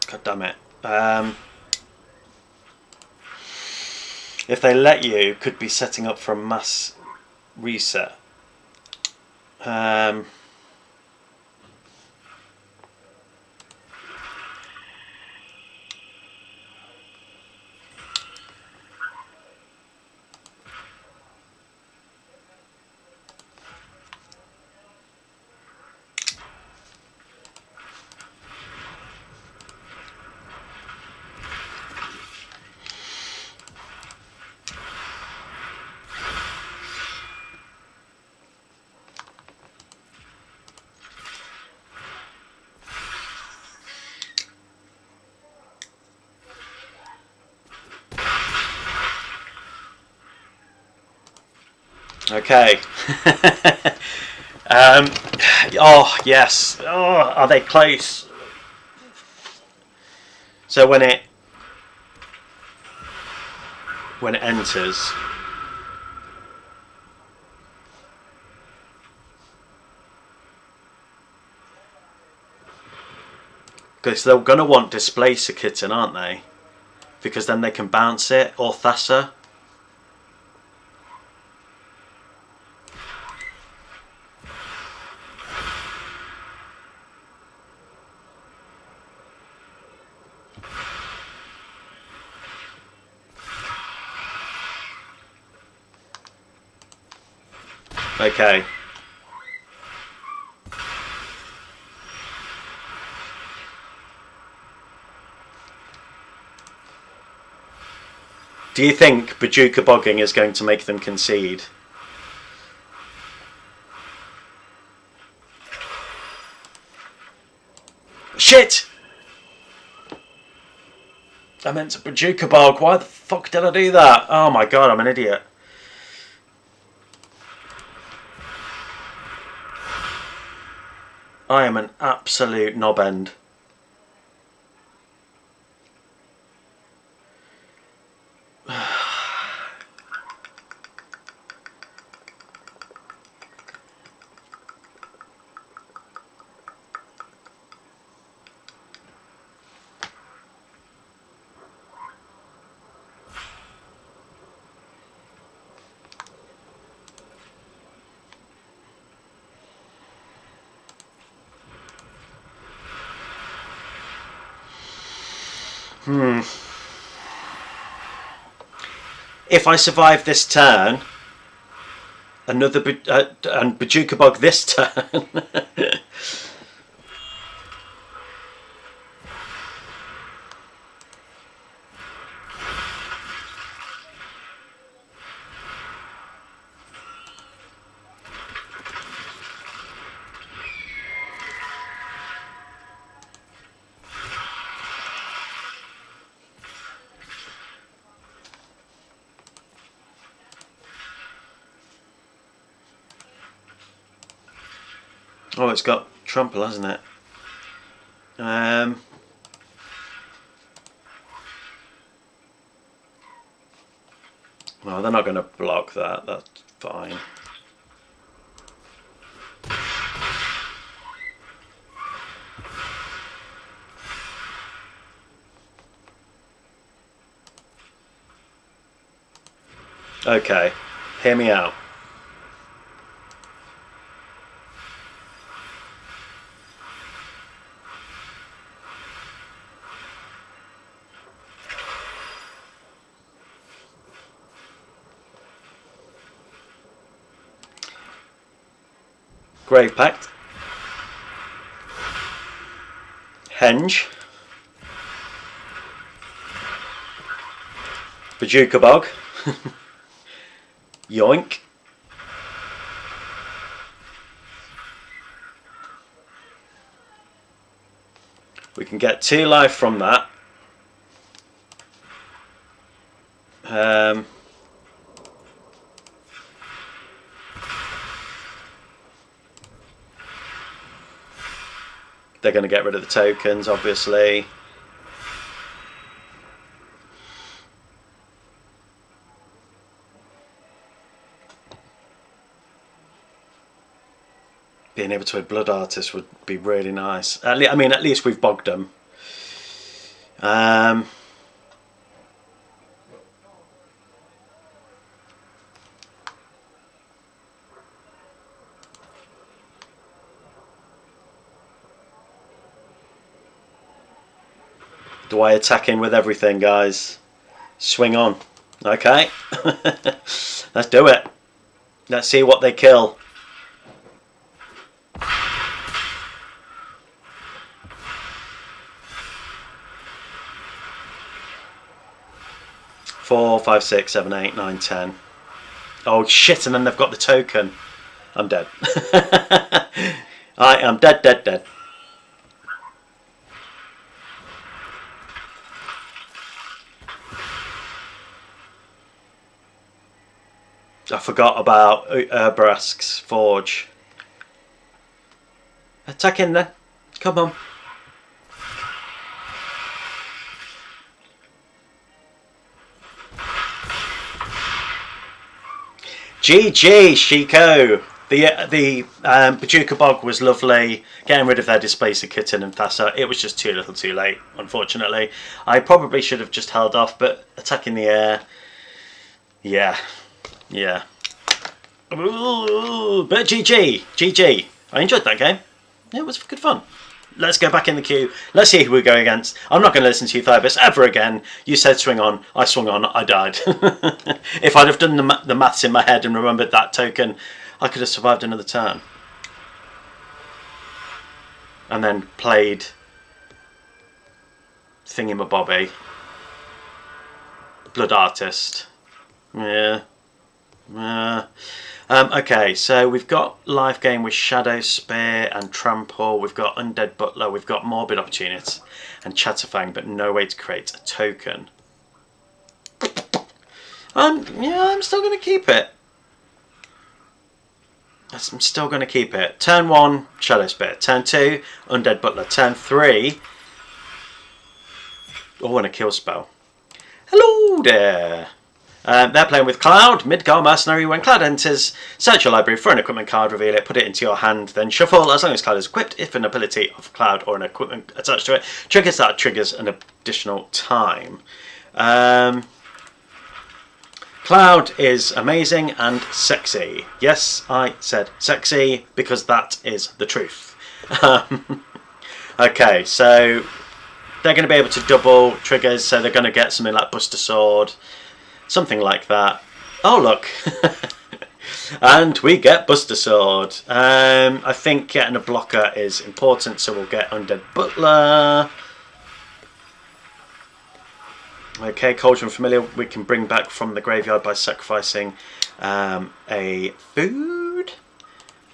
A: God damn it. If they let you, could be setting up for a mass reset. Okay. Oh, yes. Oh, are they close? So when it enters, because they're going to want Displacer Kitten, aren't they? Because then they can bounce it, or Thassa. Okay. Do you think Bojuka Bogging is going to make them concede? Shit! I meant to Bojuka Bog. Why the fuck did I do that? Oh my god, I'm an idiot. I am an absolute knobend. If I survive this turn, another and Bojuka Bog this turn. Oh, it's got trample, hasn't it? Well, they're not going to block that. That's fine. Okay, hear me out. Grave Pact, Henge, Bojuka Bog, Yoink, we can get 2 life from that. They're going to get rid of the tokens, obviously. Being able to hit Blood Artist would be really nice. I mean, at least we've bogged them. Do I attack in with everything, guys? Swing on. Okay. Let's do it. Let's see what they kill. Four, 5, 6, 7, 8, 9, 10. Oh shit! And then they've got the token. I'm dead. I am dead, dead, dead. I forgot about Brask's Forge. Attack in there. Come on. GG, Shiko. The Bojuka Bog was lovely. Getting rid of their Displacer Kitten and Thassa. It was just too little too late, unfortunately. I probably should have just held off, but attacking the air. Yeah. Yeah. Ooh, but GG. GG. I enjoyed that game. It was good fun. Let's go back in the queue. Let's see who we're going against. I'm not going to listen to you, Thybus, ever again. You said swing on. I swung on. I died. If I'd have done the maths in my head and remembered that token, I could have survived another turn. And then played Thingamabobby. Blood Artist. Yeah. Okay, so we've got life gain with Shadow Spear and Trample. We've got Undead Butler. We've got Morbid Opportunist and Chatterfang, but no way to create a token. Yeah, I'm still going to keep it. I'm still going to keep it. Turn 1, Shadow Spear. Turn 2, Undead Butler. Turn 3, oh, and a kill spell. Hello there. They're playing with Cloud, Midgar Mercenary. When Cloud enters, search your library for an equipment card, reveal it, put it into your hand, then shuffle. As long as Cloud is equipped, if an ability of Cloud or an equipment attached to it triggers, that triggers an additional time. Cloud is amazing and sexy. Yes, I said sexy because that is the truth. Okay, so they're going to be able to double triggers, so they're going to get something like Buster Sword, something like that. Oh look, and we get Buster Sword. I think getting a blocker is important, so we'll get Undead Butler. Okay, Cauldron Familiar we can bring back from the graveyard by sacrificing a food.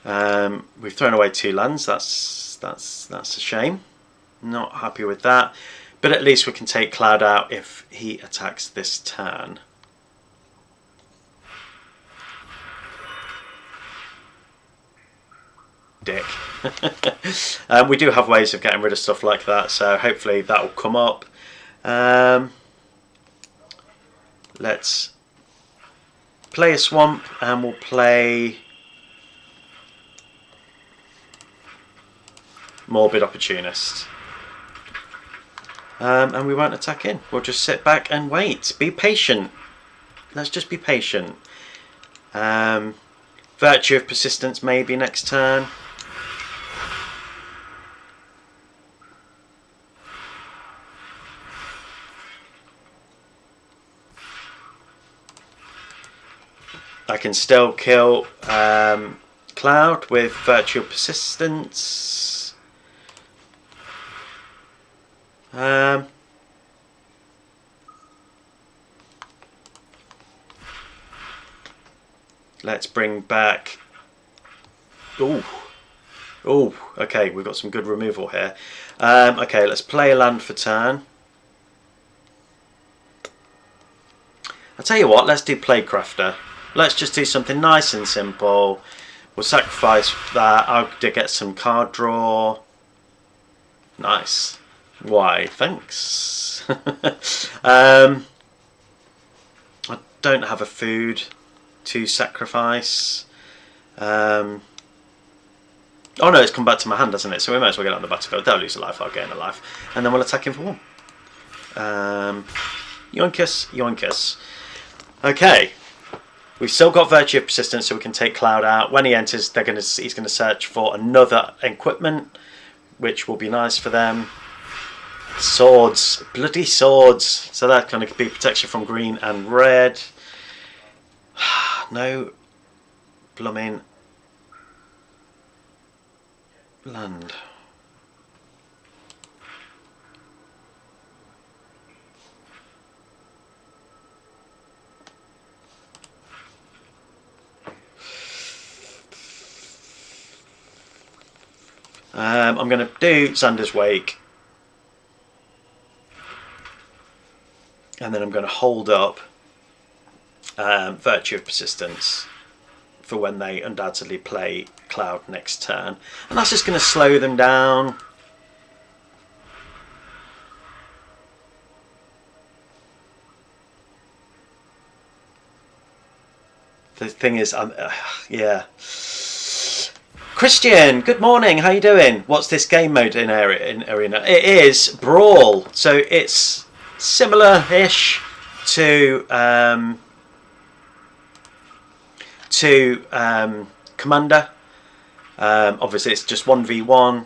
A: We've thrown away 2 lands. That's a shame. Not happy with that. But at least we can take Cloud out if he attacks this turn. Dick. We do have ways of getting rid of stuff like that, so hopefully that will come up. Let's play a swamp, and we'll play Morbid Opportunist. And we won't attack in. We'll just sit back and wait. Be patient. Let's just be patient. Virtue of Persistence maybe next turn. I can still kill Cloud with Virtue of Persistence. Let's bring back... Ooh, okay, we've got some good removal here. Okay, let's play a land for turn. I'll tell you what, let's do Plaguecrafter. Let's just do something nice and simple. We'll sacrifice that. I'll get some card draw. Nice. Why, thanks. I don't have a food to sacrifice. Oh no, it's come back to my hand, hasn't it? So we might as well get on the battlefield. They'll lose a life, I'll gain a life. And then we'll attack him for 1. Yoinkus, yoinkus. Okay. We've still got Virtue of Persistence, so we can take Cloud out. When he enters, he's going to search for another equipment, which will be nice for them. Swords. Bloody swords. So that's going to be protection from green and red. No blooming land. I'm going to do Xander's Wake, and then I'm going to hold up Virtue of Persistence for when they undoubtedly play Cloud next turn, and that's just going to slow them down. The thing is, yeah. Christian, good morning. How you doing? What's this game mode in Arena? It is Brawl, so it's similar-ish to Commander. Obviously, it's just 1v1,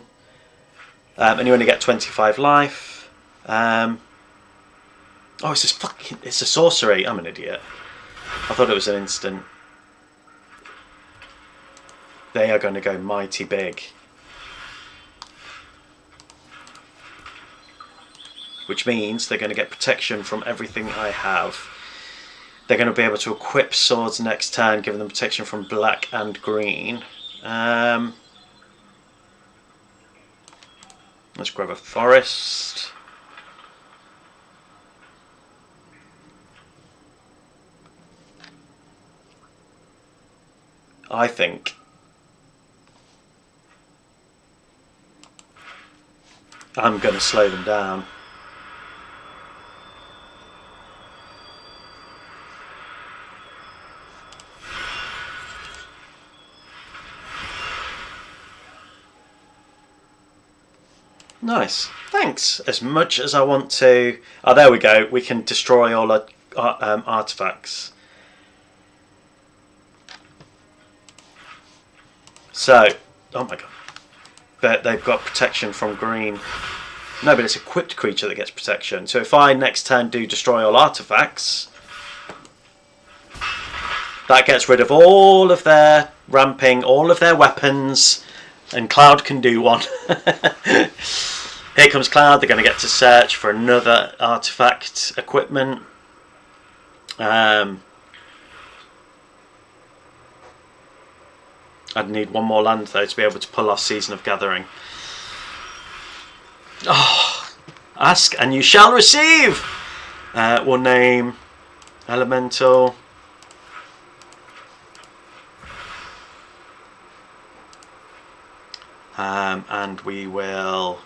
A: and you only get 25 life. Oh, it's a sorcery. I'm an idiot. I thought it was an instant. They are going to go mighty big. Which means they're going to get protection from everything I have. They're going to be able to equip swords next turn, giving them protection from black and green. Let's grab a forest. I think I'm going to slow them down. Nice. Thanks. As much as I want to... Oh, there we go. We can destroy all our artifacts. So, oh my god. They've got protection from green. No, but it's equipped creature that gets protection. So if I next turn do destroy all artifacts, that gets rid of all of their ramping, all of their weapons, and Cloud can do one. Here comes Cloud. They're going to get to search for another artifact equipment. I'd need one more land though to be able to pull off Season of Gathering. Oh, ask and you shall receive. We'll name Elemental. And we will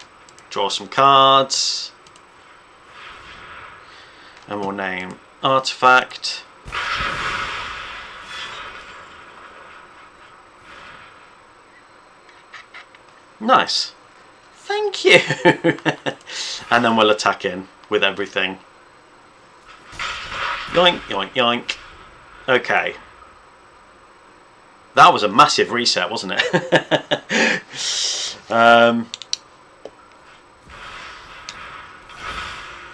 A: draw some cards. And we'll name Artifact. Nice. Thank you. And then we'll attack in with everything. Yoink, yoink, yoink. Okay. That was a massive reset, wasn't it?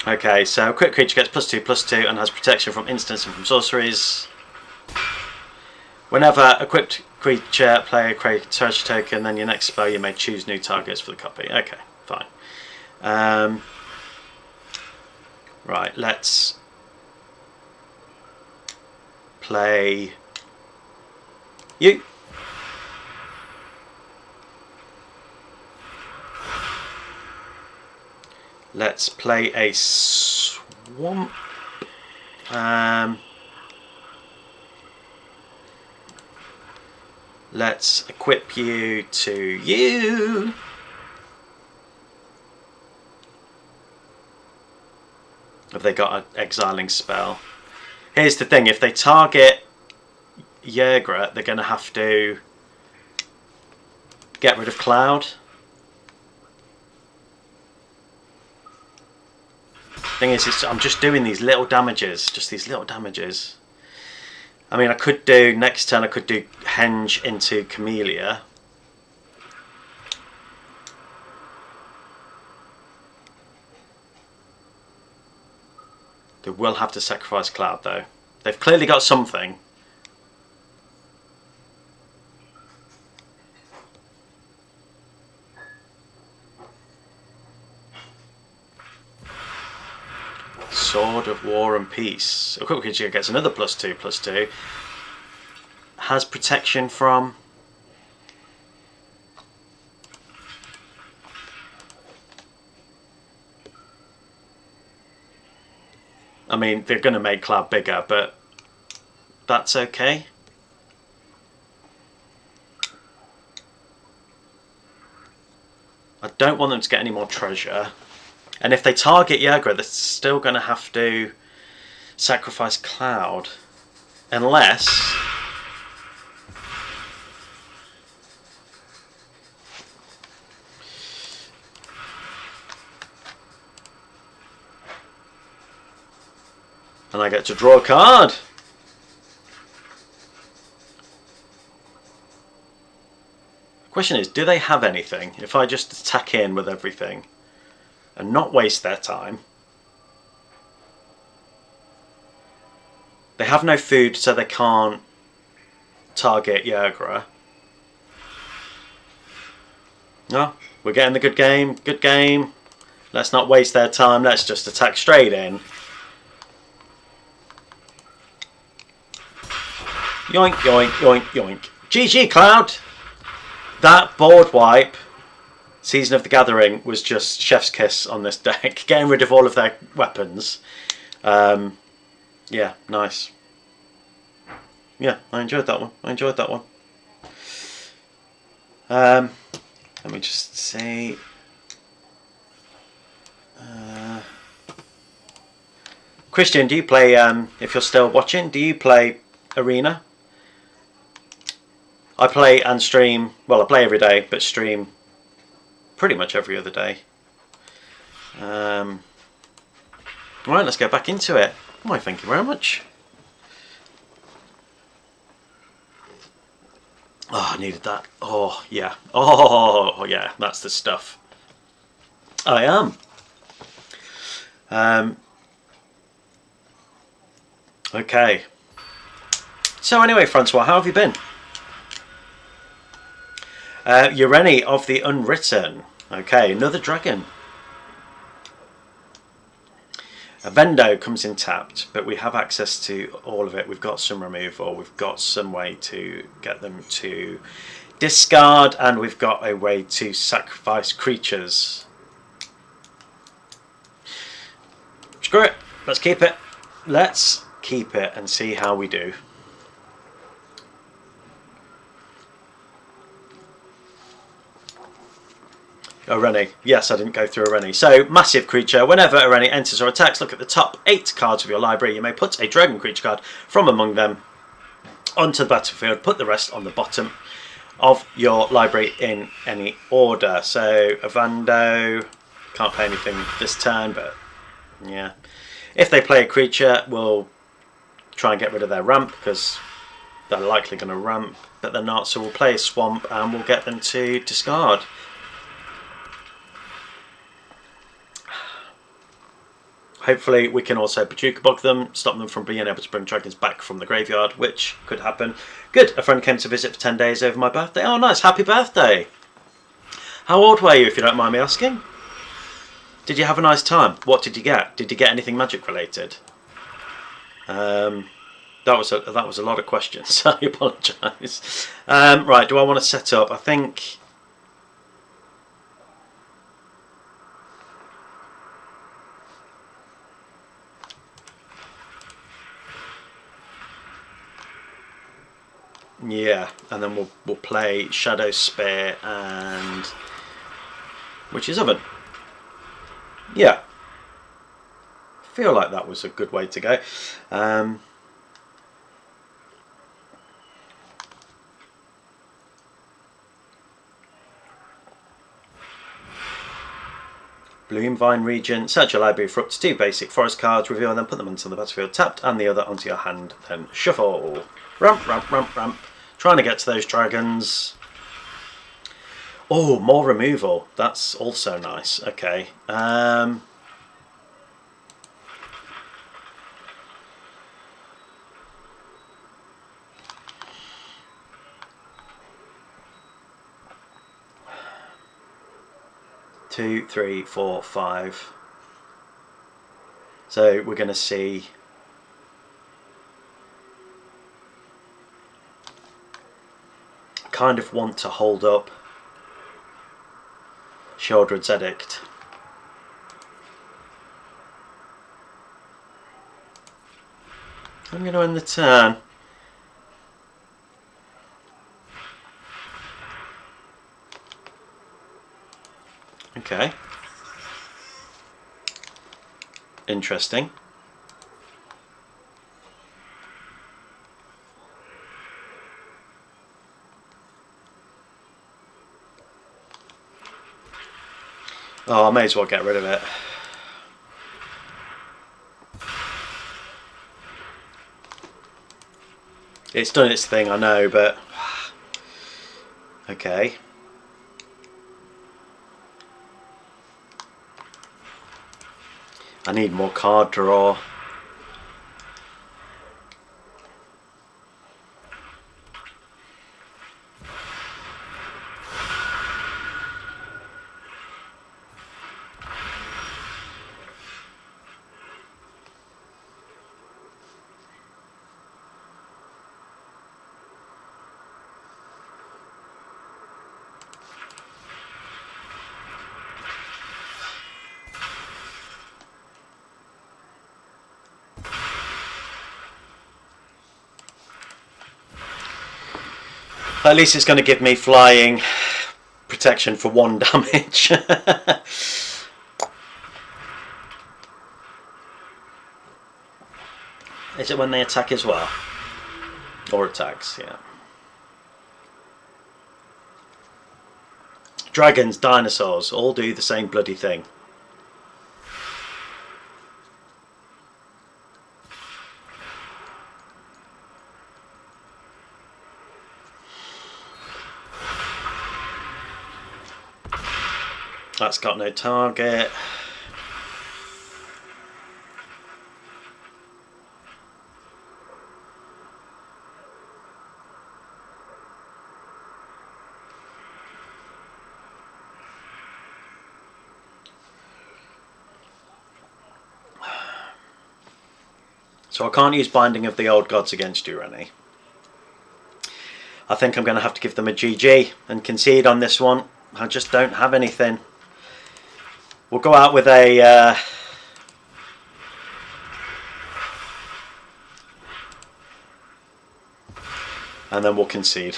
A: Okay, so a quick creature gets +2/+2 and has protection from instants and from sorceries. Whenever equipped creature play a treasure token, then your next spell you may choose new targets for the copy. Okay, fine. Right, let's play you. Let's play a swamp. Let's equip you to you. Have they got an exiling spell? Here's the thing, if they target Ygra, they're going to have to get rid of Cloud. Thing is, I'm just doing these little damages, just these little damages. I mean, I could do, next turn I could do Henge into Camellia. They will have to sacrifice Cloud though. They've clearly got something. Sword of War and Peace. A quick creature gets another +2/+2. Has protection from. I mean, they're going to make Cloud bigger, but that's okay. I don't want them to get any more treasure. And if they target Ygra, they're still going to have to sacrifice Cloud. Unless... and I get to draw a card. The question is, do they have anything? If I just attack in with everything and not waste their time. They have no food, so they can't target Ygra. No, we're getting the good game, good game. Let's not waste their time, let's just attack straight in. Yoink, yoink, yoink, yoink. GG, Cloud! That board wipe, Season of the Gathering, was just chef's kiss on this deck. Getting rid of all of their weapons. Yeah, nice. Yeah, I enjoyed that one. I enjoyed that one. Let me just see. Christian, do you play, if you're still watching, do you play Arena? I play and stream, well I play every day, but stream pretty much every other day. Right, let's get back into it. Why, thank you very much. Oh, I needed that. Oh, yeah. Oh, yeah, that's the stuff. I am. Okay. So anyway, Francois, how have you been? Ureni of the Unwritten. Okay, another dragon. A Vendo comes in tapped, but we have access to all of it. We've got some removal, we've got some way to get them to discard, and we've got a way to sacrifice creatures. Screw it, let's keep it. Let's keep it and see how we do. Irene. Yes, I didn't go through Irene. So, massive creature. Whenever Irene enters or attacks, look at the top 8 cards of your library. You may put a dragon creature card from among them onto the battlefield. Put the rest on the bottom of your library in any order. So, Avando can't play anything this turn, but yeah. If they play a creature, we'll try and get rid of their ramp because they're likely going to ramp, but they're not. So we'll play a swamp and we'll get them to discard. Hopefully we can also Bojuka Bog them, stop them from being able to bring dragons back from the graveyard, which could happen. Good, a friend came to visit for 10 days over my birthday. Oh nice, happy birthday. How old were you, if you don't mind me asking? Did you have a nice time? What did you get? Did you get anything magic related? That was a lot of questions, I apologise. Right, do I want to set up? I think... yeah, and then we'll play Shadow Spear and Witch's Oven. Yeah, I feel like that was a good way to go. Bloom Vine Regent, search your library for up to 2 basic forest cards, reveal them, put them onto the battlefield tapped, and the other onto your hand, then shuffle. Ramp, ramp, ramp, ramp. Trying to get to those dragons. Oh, more removal. That's also nice. Okay. 2, 3, 4, 5. So we're going to see... kind of want to hold up Sheoldred's Edict. I'm going to end the turn. Okay. Interesting. Oh, I may as well get rid of it. It's done its thing, I know, but... okay. I need more card draw. At least it's going to give me flying protection for 1 damage. Is it when they attack as well? Or attacks, yeah. Dragons, dinosaurs, all do the same bloody thing. That's got no target. So I can't use Binding of the Old Gods against you, Rennie. I think I'm going to have to give them a GG and concede on this one. I just don't have anything. We'll go out with a... and then we'll concede.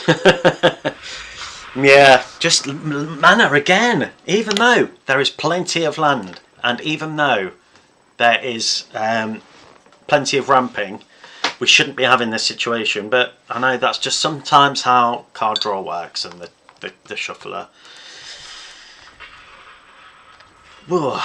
A: Yeah, just mana again. Even though there is plenty of land, and even though there is plenty of ramping, we shouldn't be having this situation. But I know that's just sometimes how card draw works and the shuffler. Whoa.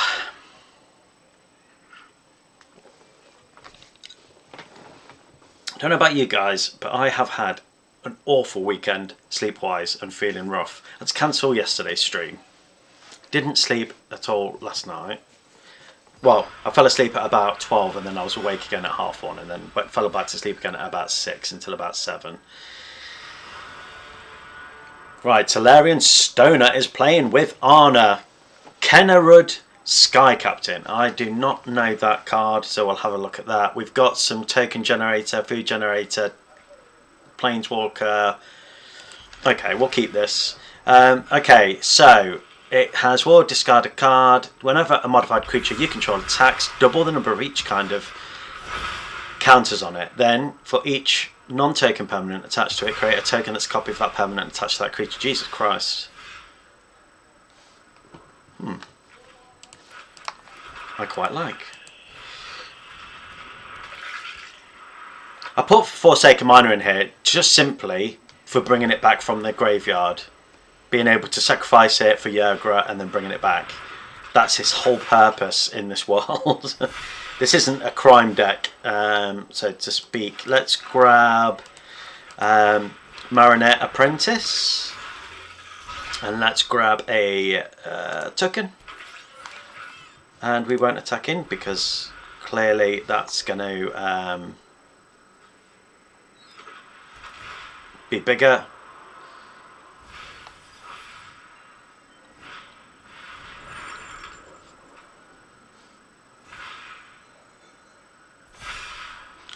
A: I don't know about you guys, but I have had an awful weekend sleep-wise and feeling rough. I had to cancel yesterday's stream. Didn't sleep at all last night. Well, I fell asleep at about 12 and then I was awake again at 1:30 and then fell back to sleep again at about 6 until about 7. Right, Talarian Stoner is playing with Arna. Kennerud Sky Captain. I do not know that card, so I'll have a look at that. We've got some token generator, food generator, Planeswalker. Okay, we'll keep this. Okay, so it has discard a card. Whenever a modified creature you control attacks, double the number of each kind of counters on it. Then, for each non-token permanent attached to it, create a token that's a copy of that permanent attached to that creature. Jesus Christ. I quite like. I put Forsaken Miner in here just simply for bringing it back from the graveyard. Being able to sacrifice it for Ygra and then bringing it back. That's his whole purpose in this world. This isn't a crime deck, so to speak. Let's grab Marinette Apprentice. And let's grab a token. And we won't attack in because clearly that's going to be bigger.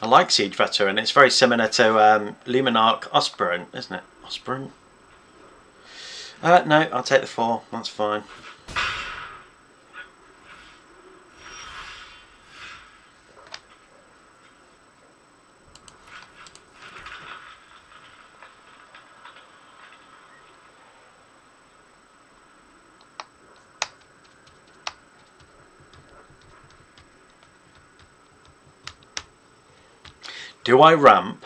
A: I like Siege Veteran. It's very similar to Luminarch Osprey, isn't it? Osprey? No, I'll take the 4. That's fine. Do I ramp?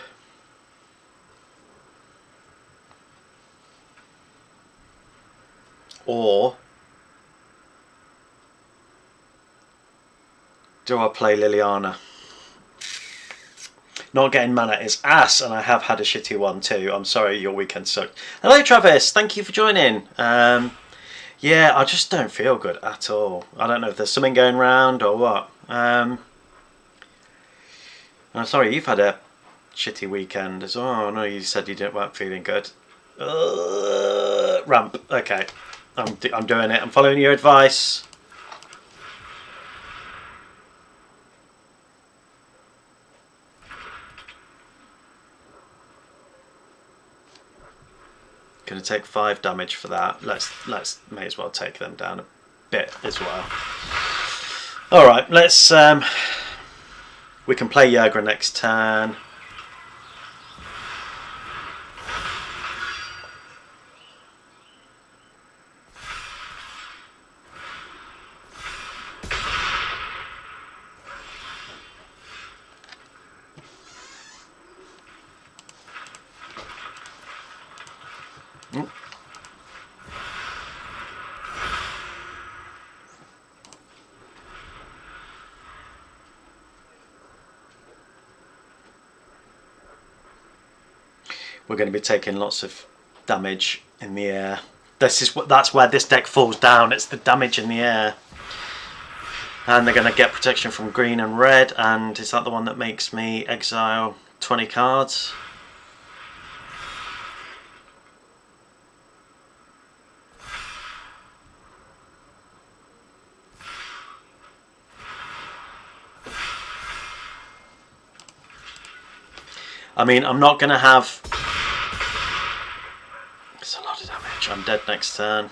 A: Or do I play Liliana? Not getting mana is ass, and I have had a shitty one too. I'm sorry your weekend sucked. Hello Travis, thank you for joining. Yeah, I just don't feel good at all. I don't know if there's something going round or what. I'm sorry, you've had a shitty weekend as well. Oh, no, you said you weren't feeling good. Ramp. Okay, I'm doing it. I'm following your advice. Going to take 5 damage for that. Let's may as well take them down a bit as well. All right, let's. We can play Ygra next turn. We're going to be taking lots of damage in the air. That's where this deck falls down. It's the damage in the air. And they're going to get protection from green and red. And is that the one that makes me exile 20 cards? I mean, I'm not going to have... It's a lot of damage. I'm dead next turn.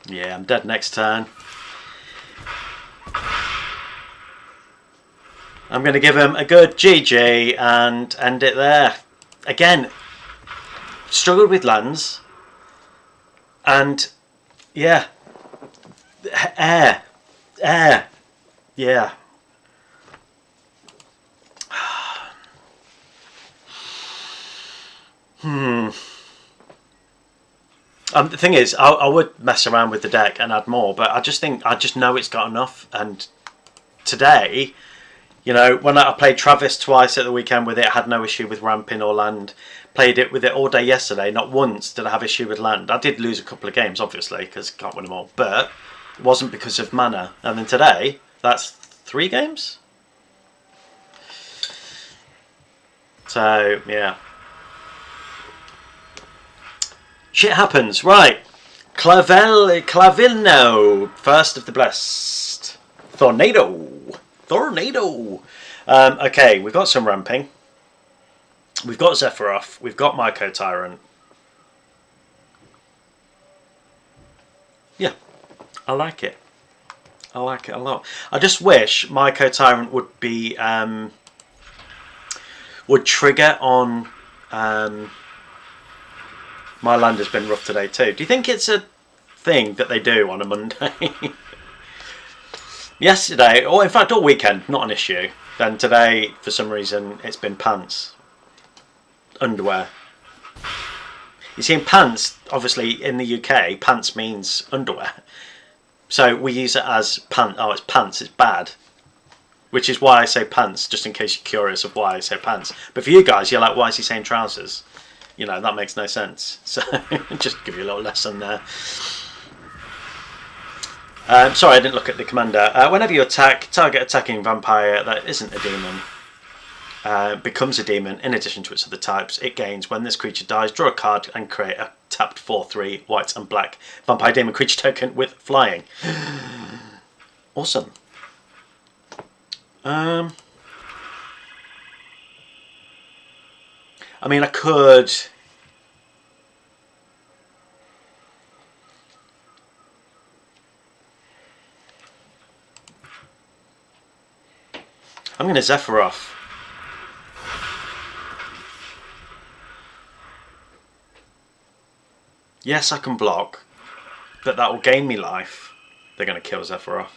A: Yeah, I'm dead next turn. I'm going to give him a good GG and end it there. Again, struggled with lands. And, yeah. Air. Yeah. The thing is, I would mess around with the deck and add more, but I just know it's got enough. And today, you know, when I played Travis twice at the weekend with it, I had no issue with ramping or land. Played it with it all day yesterday, not once did I have issue with land. I did lose a couple of games, obviously, because I can't win them all, but it wasn't because of mana. And then today, that's 3 games? So, yeah. Shit happens. Right. Clavilno. First of the Blessed. Tornado. Okay, we've got some ramping. We've got Zephyroth. We've got Myco Tyrant. Yeah. I like it. I like it a lot. I just wish Myco Tyrant would be... would trigger on... my land has been rough today too. Do you think it's a thing that they do on a Monday? Yesterday, or in fact all weekend, not an issue. Then today, for some reason, it's been pants. Underwear. You see, in pants, obviously in the UK, pants means underwear. So we use it as pants. Oh, it's pants, it's bad. Which is why I say pants, just in case you're curious of why I say pants. But for you guys, you're like, why is he saying trousers? You know, that makes no sense. So, just give you a little lesson there. Sorry, I didn't look at the commander. Whenever you attack, target attacking vampire that isn't a demon becomes a demon in addition to its other types. It gains, when this creature dies, draw a card and create a tapped 4/3 white and black vampire demon creature token with flying. Awesome. I mean, I could... I'm going to Zephyroth. Yes, I can block, but that will gain me life. They're going to kill Zephyroth.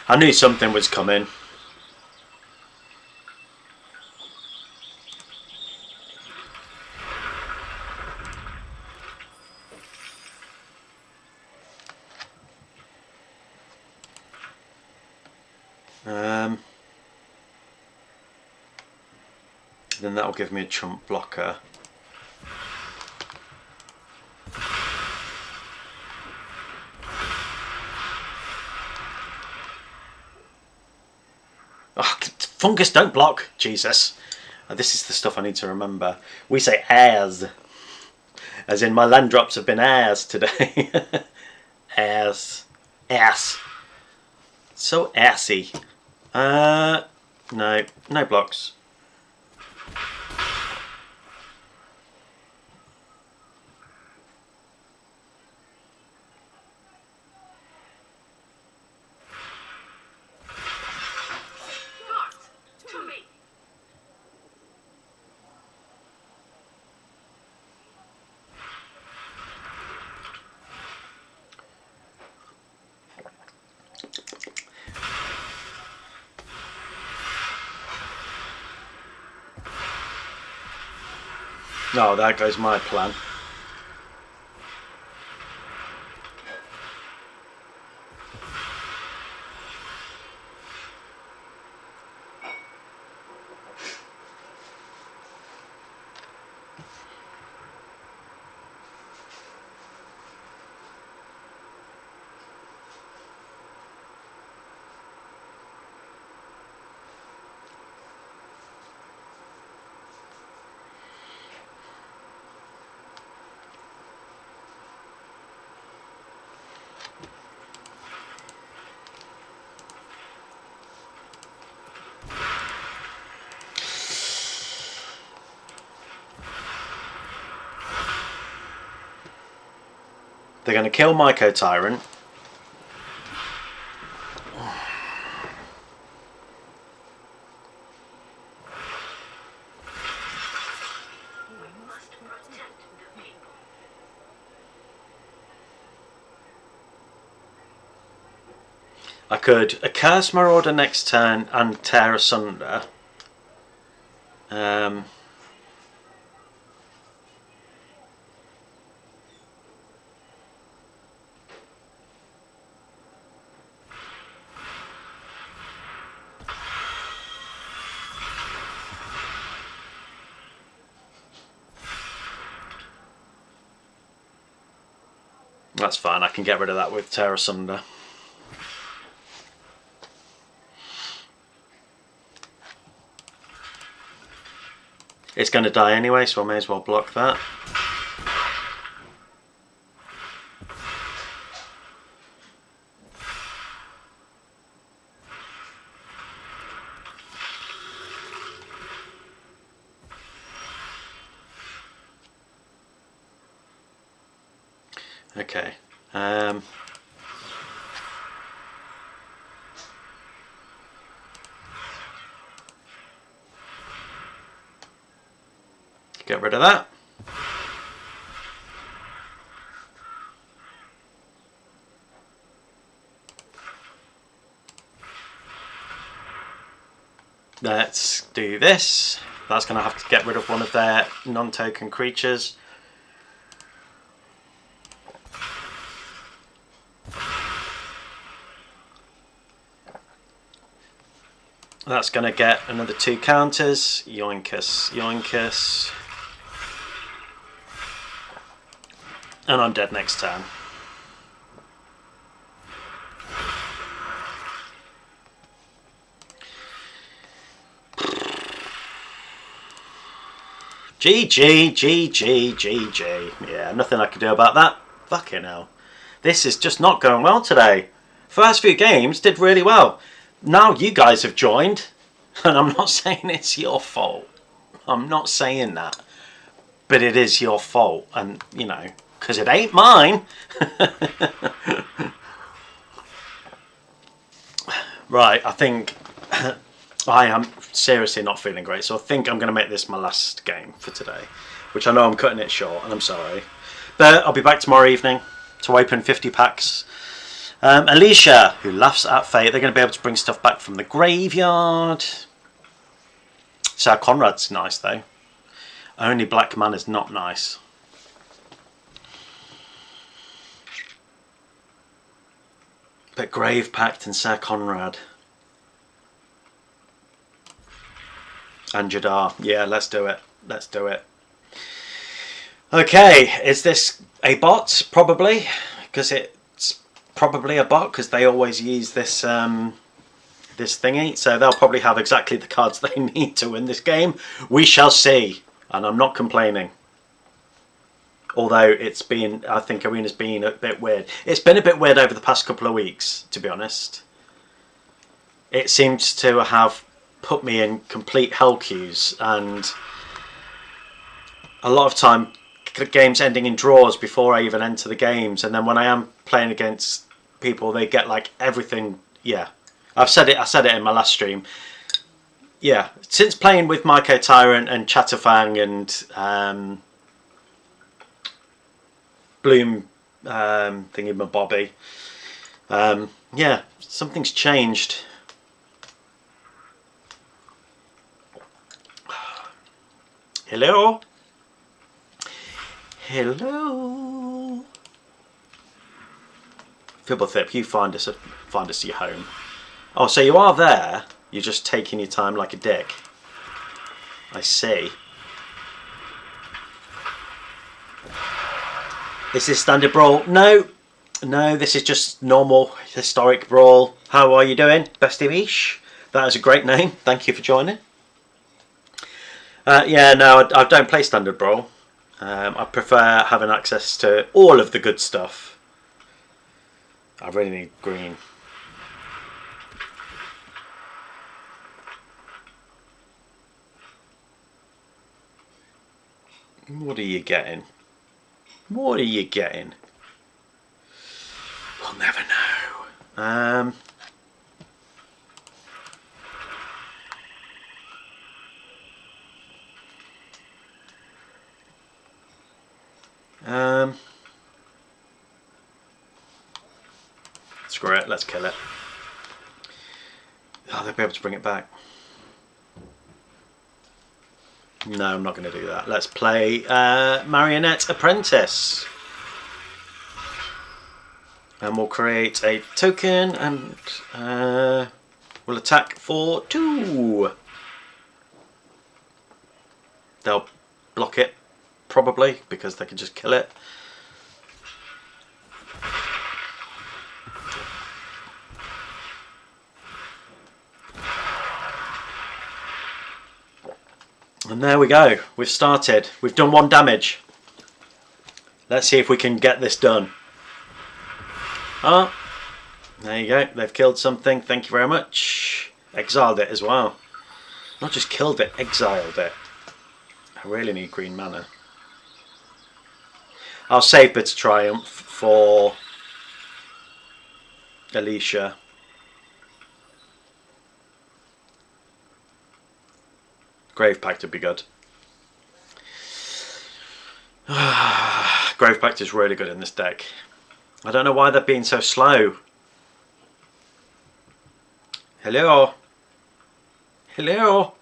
A: I knew something was coming. Then that'll give me a chump blocker. Oh, fungus, don't block, Jesus. This is the stuff I need to remember. We say as in my land drops have been as today. Ass. So assy. No blocks. No, there goes my plan. They're going to kill Myco Tyrant. I could Curse Marauder next turn and tear asunder. That's fine, I can get rid of that with tear asunder. It's going to die anyway, so I may as well block that. Okay. Get rid of that. Let's do this. That's going to have to get rid of one of their non-token creatures. That's going to get another 2 counters. Yoinkus, yoinkus. And I'm dead next turn. GG, GG, GG. Yeah, nothing I can do about that. Fucking hell. This is just not going well today. First few games did really well. Now you guys have joined, and I'm not saying it's your fault. I'm not saying that. But it is your fault, and, you know, because it ain't mine. Right, I think I am seriously not feeling great, so I think I'm going to make this my last game for today, which I know I'm cutting it short, and I'm sorry. But I'll be back tomorrow evening to open 50 packs. Alicia, who laughs at fate, they're going to be able to bring stuff back from the graveyard. Sir Conrad's nice, though. Only black man is not nice. But Grave Pact and Sir Conrad. And Jadar. Yeah, let's do it. Let's do it. Okay, is this a bot? Probably. Because it's probably a bot, because they always use this this thingy, so they'll probably have exactly the cards they need to win this game. We shall see, and I'm not complaining. Although it's been, I think Arena's been a bit weird. It's been a bit weird over the past couple of weeks, to be honest. It seems to have put me in complete hell queues, and a lot of time games ending in draws before I even enter the games, and then when I am playing against people, they get like everything. Yeah, I said it in my last stream. Yeah, since playing with Myco Tyrant and Chatterfang and Bloom thingy-mabobby, yeah, something's changed. Hello? Hello? Fibblethip, you find us your home. Oh, so you are there, you're just taking your time like a dick. I see. Is this standard Brawl? No, this is just normal historic Brawl. How are you doing, Bestivish? That is a great name. Thank you for joining. Yeah, no, I don't play standard Brawl. I prefer having access to all of the good stuff. I really need green. What are you getting? What are you getting? We'll never know. Screw it, let's kill it. Oh, they'll be able to bring it back. No, I'm not going to do that. Let's play Marionette Apprentice. And we'll create a token and we'll attack for 2. They'll block it, probably, because they can just kill it. And there we go, we've started. We've done 1 damage. Let's see if we can get this done. Oh, there you go, they've killed something, thank you very much. Exiled it as well. Not just killed it, exiled it. I really need green mana. I'll save Bitter Triumph for Alicia. Grave Pact would be good. Grave Pact is really good in this deck. I don't know why they're being so slow. Hello? Hello?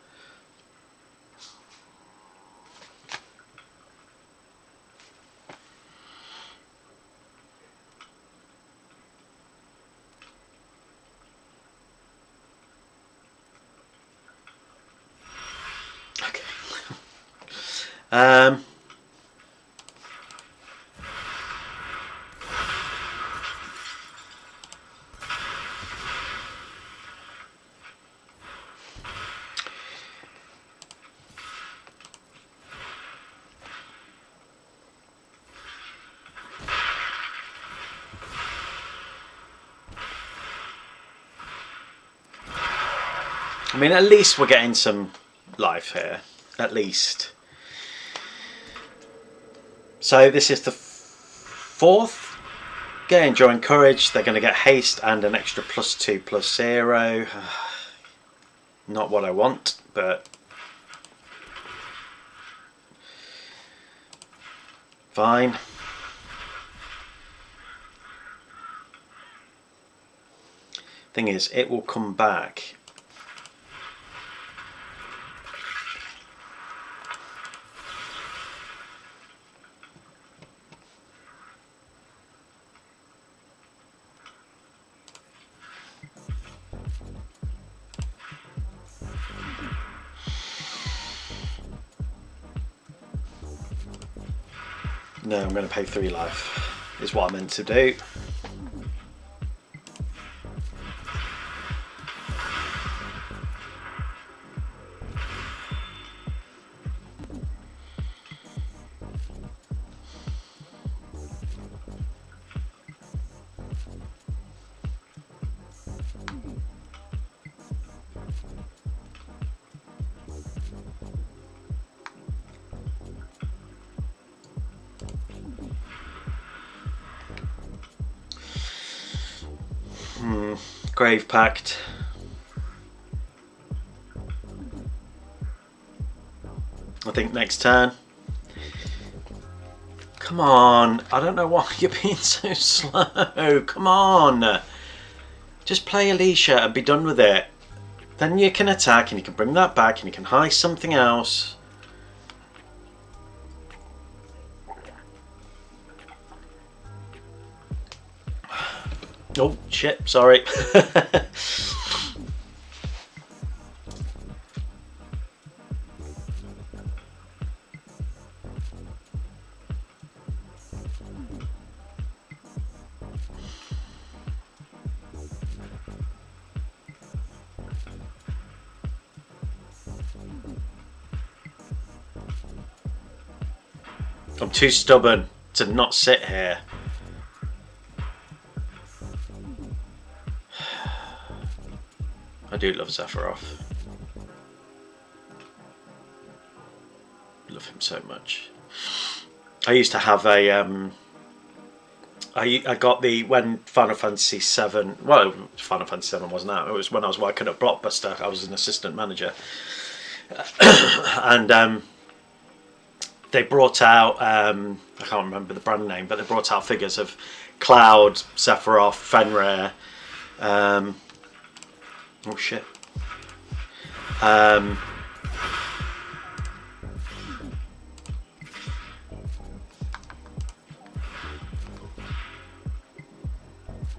A: I mean, at least we're getting some life here. At least. So this is the 4th. Get Enduring Courage. They're going to get haste and an extra +2/+0. Not what I want, but fine. Thing is, it will come back. No, I'm going to pay 3 life, is what I meant to do. Grave Pact. I think next turn. Come on. I don't know why you're being so slow. Come on. Just play Alicia and be done with it. Then you can attack and you can bring that back and you can heist something else. Oh shit, sorry. I'm too stubborn to not sit here. I do love Sephiroth. Love him so much. I used to have a I got the, when Final Fantasy VII, well, Final Fantasy VII wasn't out, it was when I was working at Blockbuster. I was an assistant manager. And they brought out, I can't remember the brand name, but they brought out figures of Cloud, Sephiroth, Fenrir, oh shit.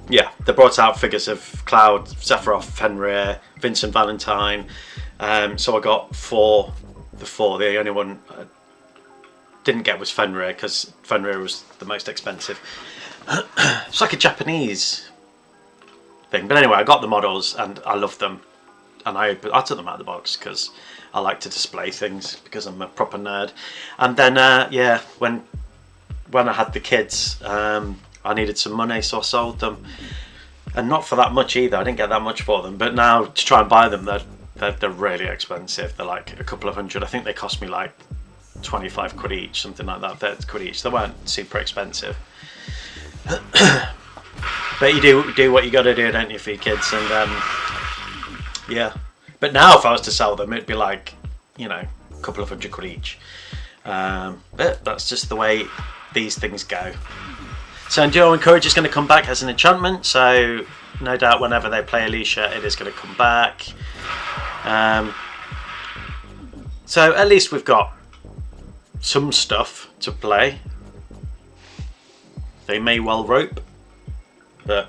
A: Yeah, they brought out figures of Cloud, Sephiroth, Fenrir, Vincent Valentine. So I got four. The only one I didn't get was Fenrir, because Fenrir was the most expensive. It's like a Japanese thing. But anyway, I got the models and I love them. And I took them out of the box because I like to display things, because I'm a proper nerd. And then, yeah, when I had the kids, I needed some money, so I sold them. And not for that much either. I didn't get that much for them. But now to try and buy them, they're really expensive. They're like a couple of hundred. I think they cost me like 25 quid each, something like that, 30 quid each. They weren't super expensive. But you do what you got to do, don't you, for your kids? And yeah. But now if I was to sell them, it'd be like, you know, a couple of hundred quid each. But that's just the way these things go. So Enduring Courage is going to come back as an enchantment, so no doubt whenever they play Alicia it is going to come back. So at least we've got some stuff to play. They may well rope, but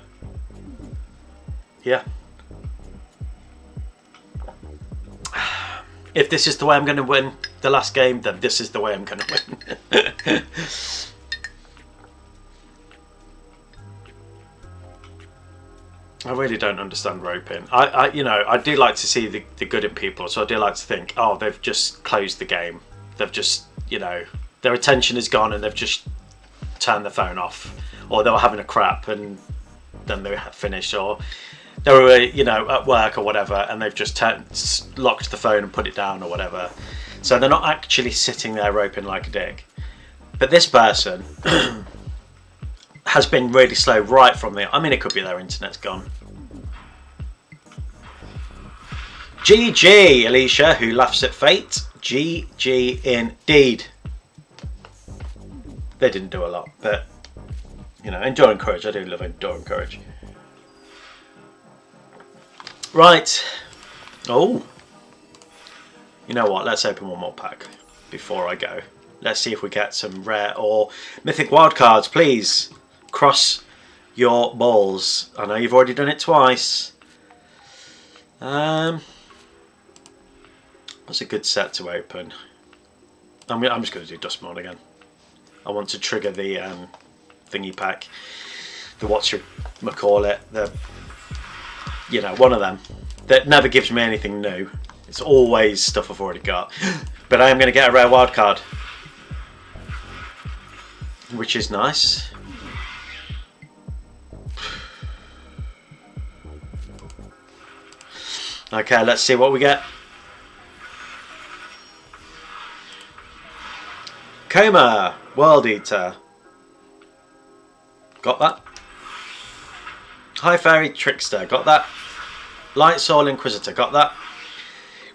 A: yeah. If this is the way I'm going to win the last game, then this is the way I'm going to win. I really don't understand roping. You know, I do like to see the good in people, so I do like to think, oh, they've just closed the game. They've just, you know, their attention is gone and they've just turned the phone off, or they were having a crap and then they finished, or they were, you know, at work or whatever, and they've just locked the phone and put it down or whatever. So they're not actually sitting there roping like a dick. But this person has been really slow right from the... I mean, it could be their internet's gone. GG, Alicia, who laughs at fate. GG indeed. They didn't do a lot, but, you know, Enduring Courage. I do love Enduring Courage. Right. Oh. You know what? Let's open one more pack before I go. Let's see if we get some rare or mythic wildcards, please. Cross your balls. I know you've already done it twice. That's a good set to open. I'm just going to do Dustmourne again. I want to trigger the thingy pack. The whatchamacallit. The, you know, one of them. That never gives me anything new. It's always stuff I've already got. But I am going to get a rare wild card, which is nice. Okay, let's see what we get. Coma, World Eater. Got that. High Fairy Trickster, got that. Light Soul Inquisitor, got that.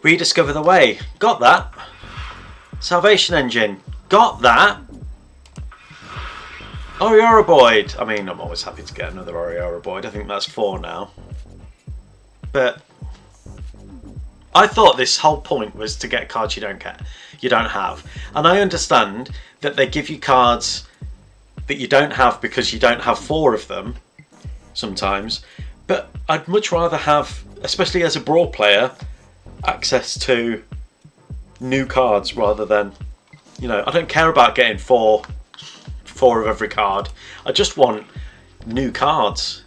A: Rediscover the Way, got that. Salvation Engine, got that. Orioroboid, I mean, I'm always happy to get another Orioroboid. I think that's 4 now. But I thought this whole point was to get cards you don't have. And I understand that they give you cards that you don't have because you don't have 4 of them sometimes. But I'd much rather have, especially as a Brawl player, access to new cards rather than, you know, I don't care about getting 4 of every card. I just want new cards.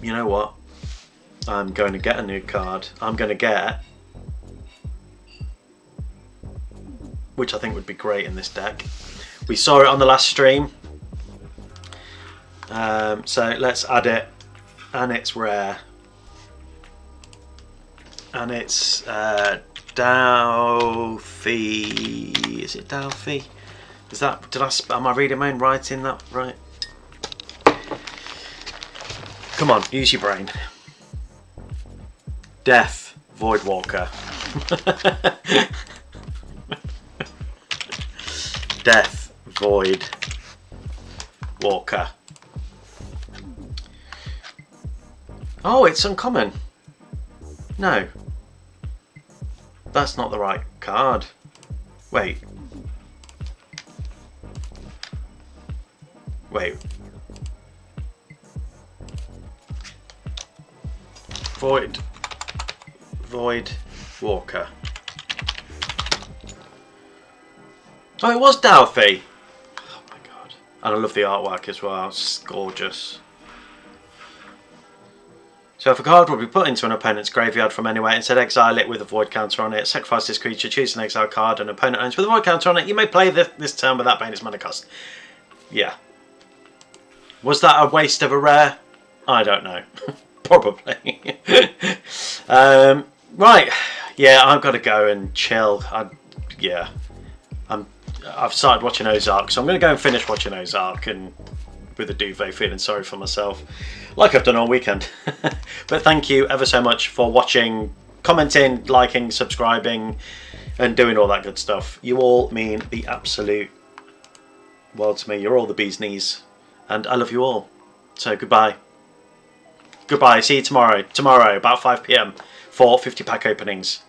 A: You know what? I'm going to get a new card. I'm going to get, which I think would be great in this deck. We saw it on the last stream. So let's add it. And it's rare. And it's Dalfi. Is it Dalfi? Is that, am I reading my own writing that right? Come on, use your brain. Death Voidwalker. Death Void Walker. Oh, it's uncommon. No. That's not the right card. Wait. Wait. Void Walker. Oh, it was Dalfi. Oh my god. And I love the artwork as well. It's gorgeous. So if a card will be put into an opponent's graveyard from anywhere, instead exile it with a void counter on it, sacrifice this creature, choose an exile card an opponent owns with a void counter on it, you may play this turn without paying its mana cost. Yeah. Was that a waste of a rare? I don't know. Probably. Right. Yeah, I've got to go and chill. I've started watching Ozark, so I'm going to go and finish watching Ozark and with a duvet feeling sorry for myself, like I've done all weekend. But thank you ever so much for watching, commenting, liking, subscribing, and doing all that good stuff. You all mean the absolute world to me. You're all the bee's knees, and I love you all. So goodbye. Goodbye. See you tomorrow. Tomorrow about 5 PM for 50 pack openings.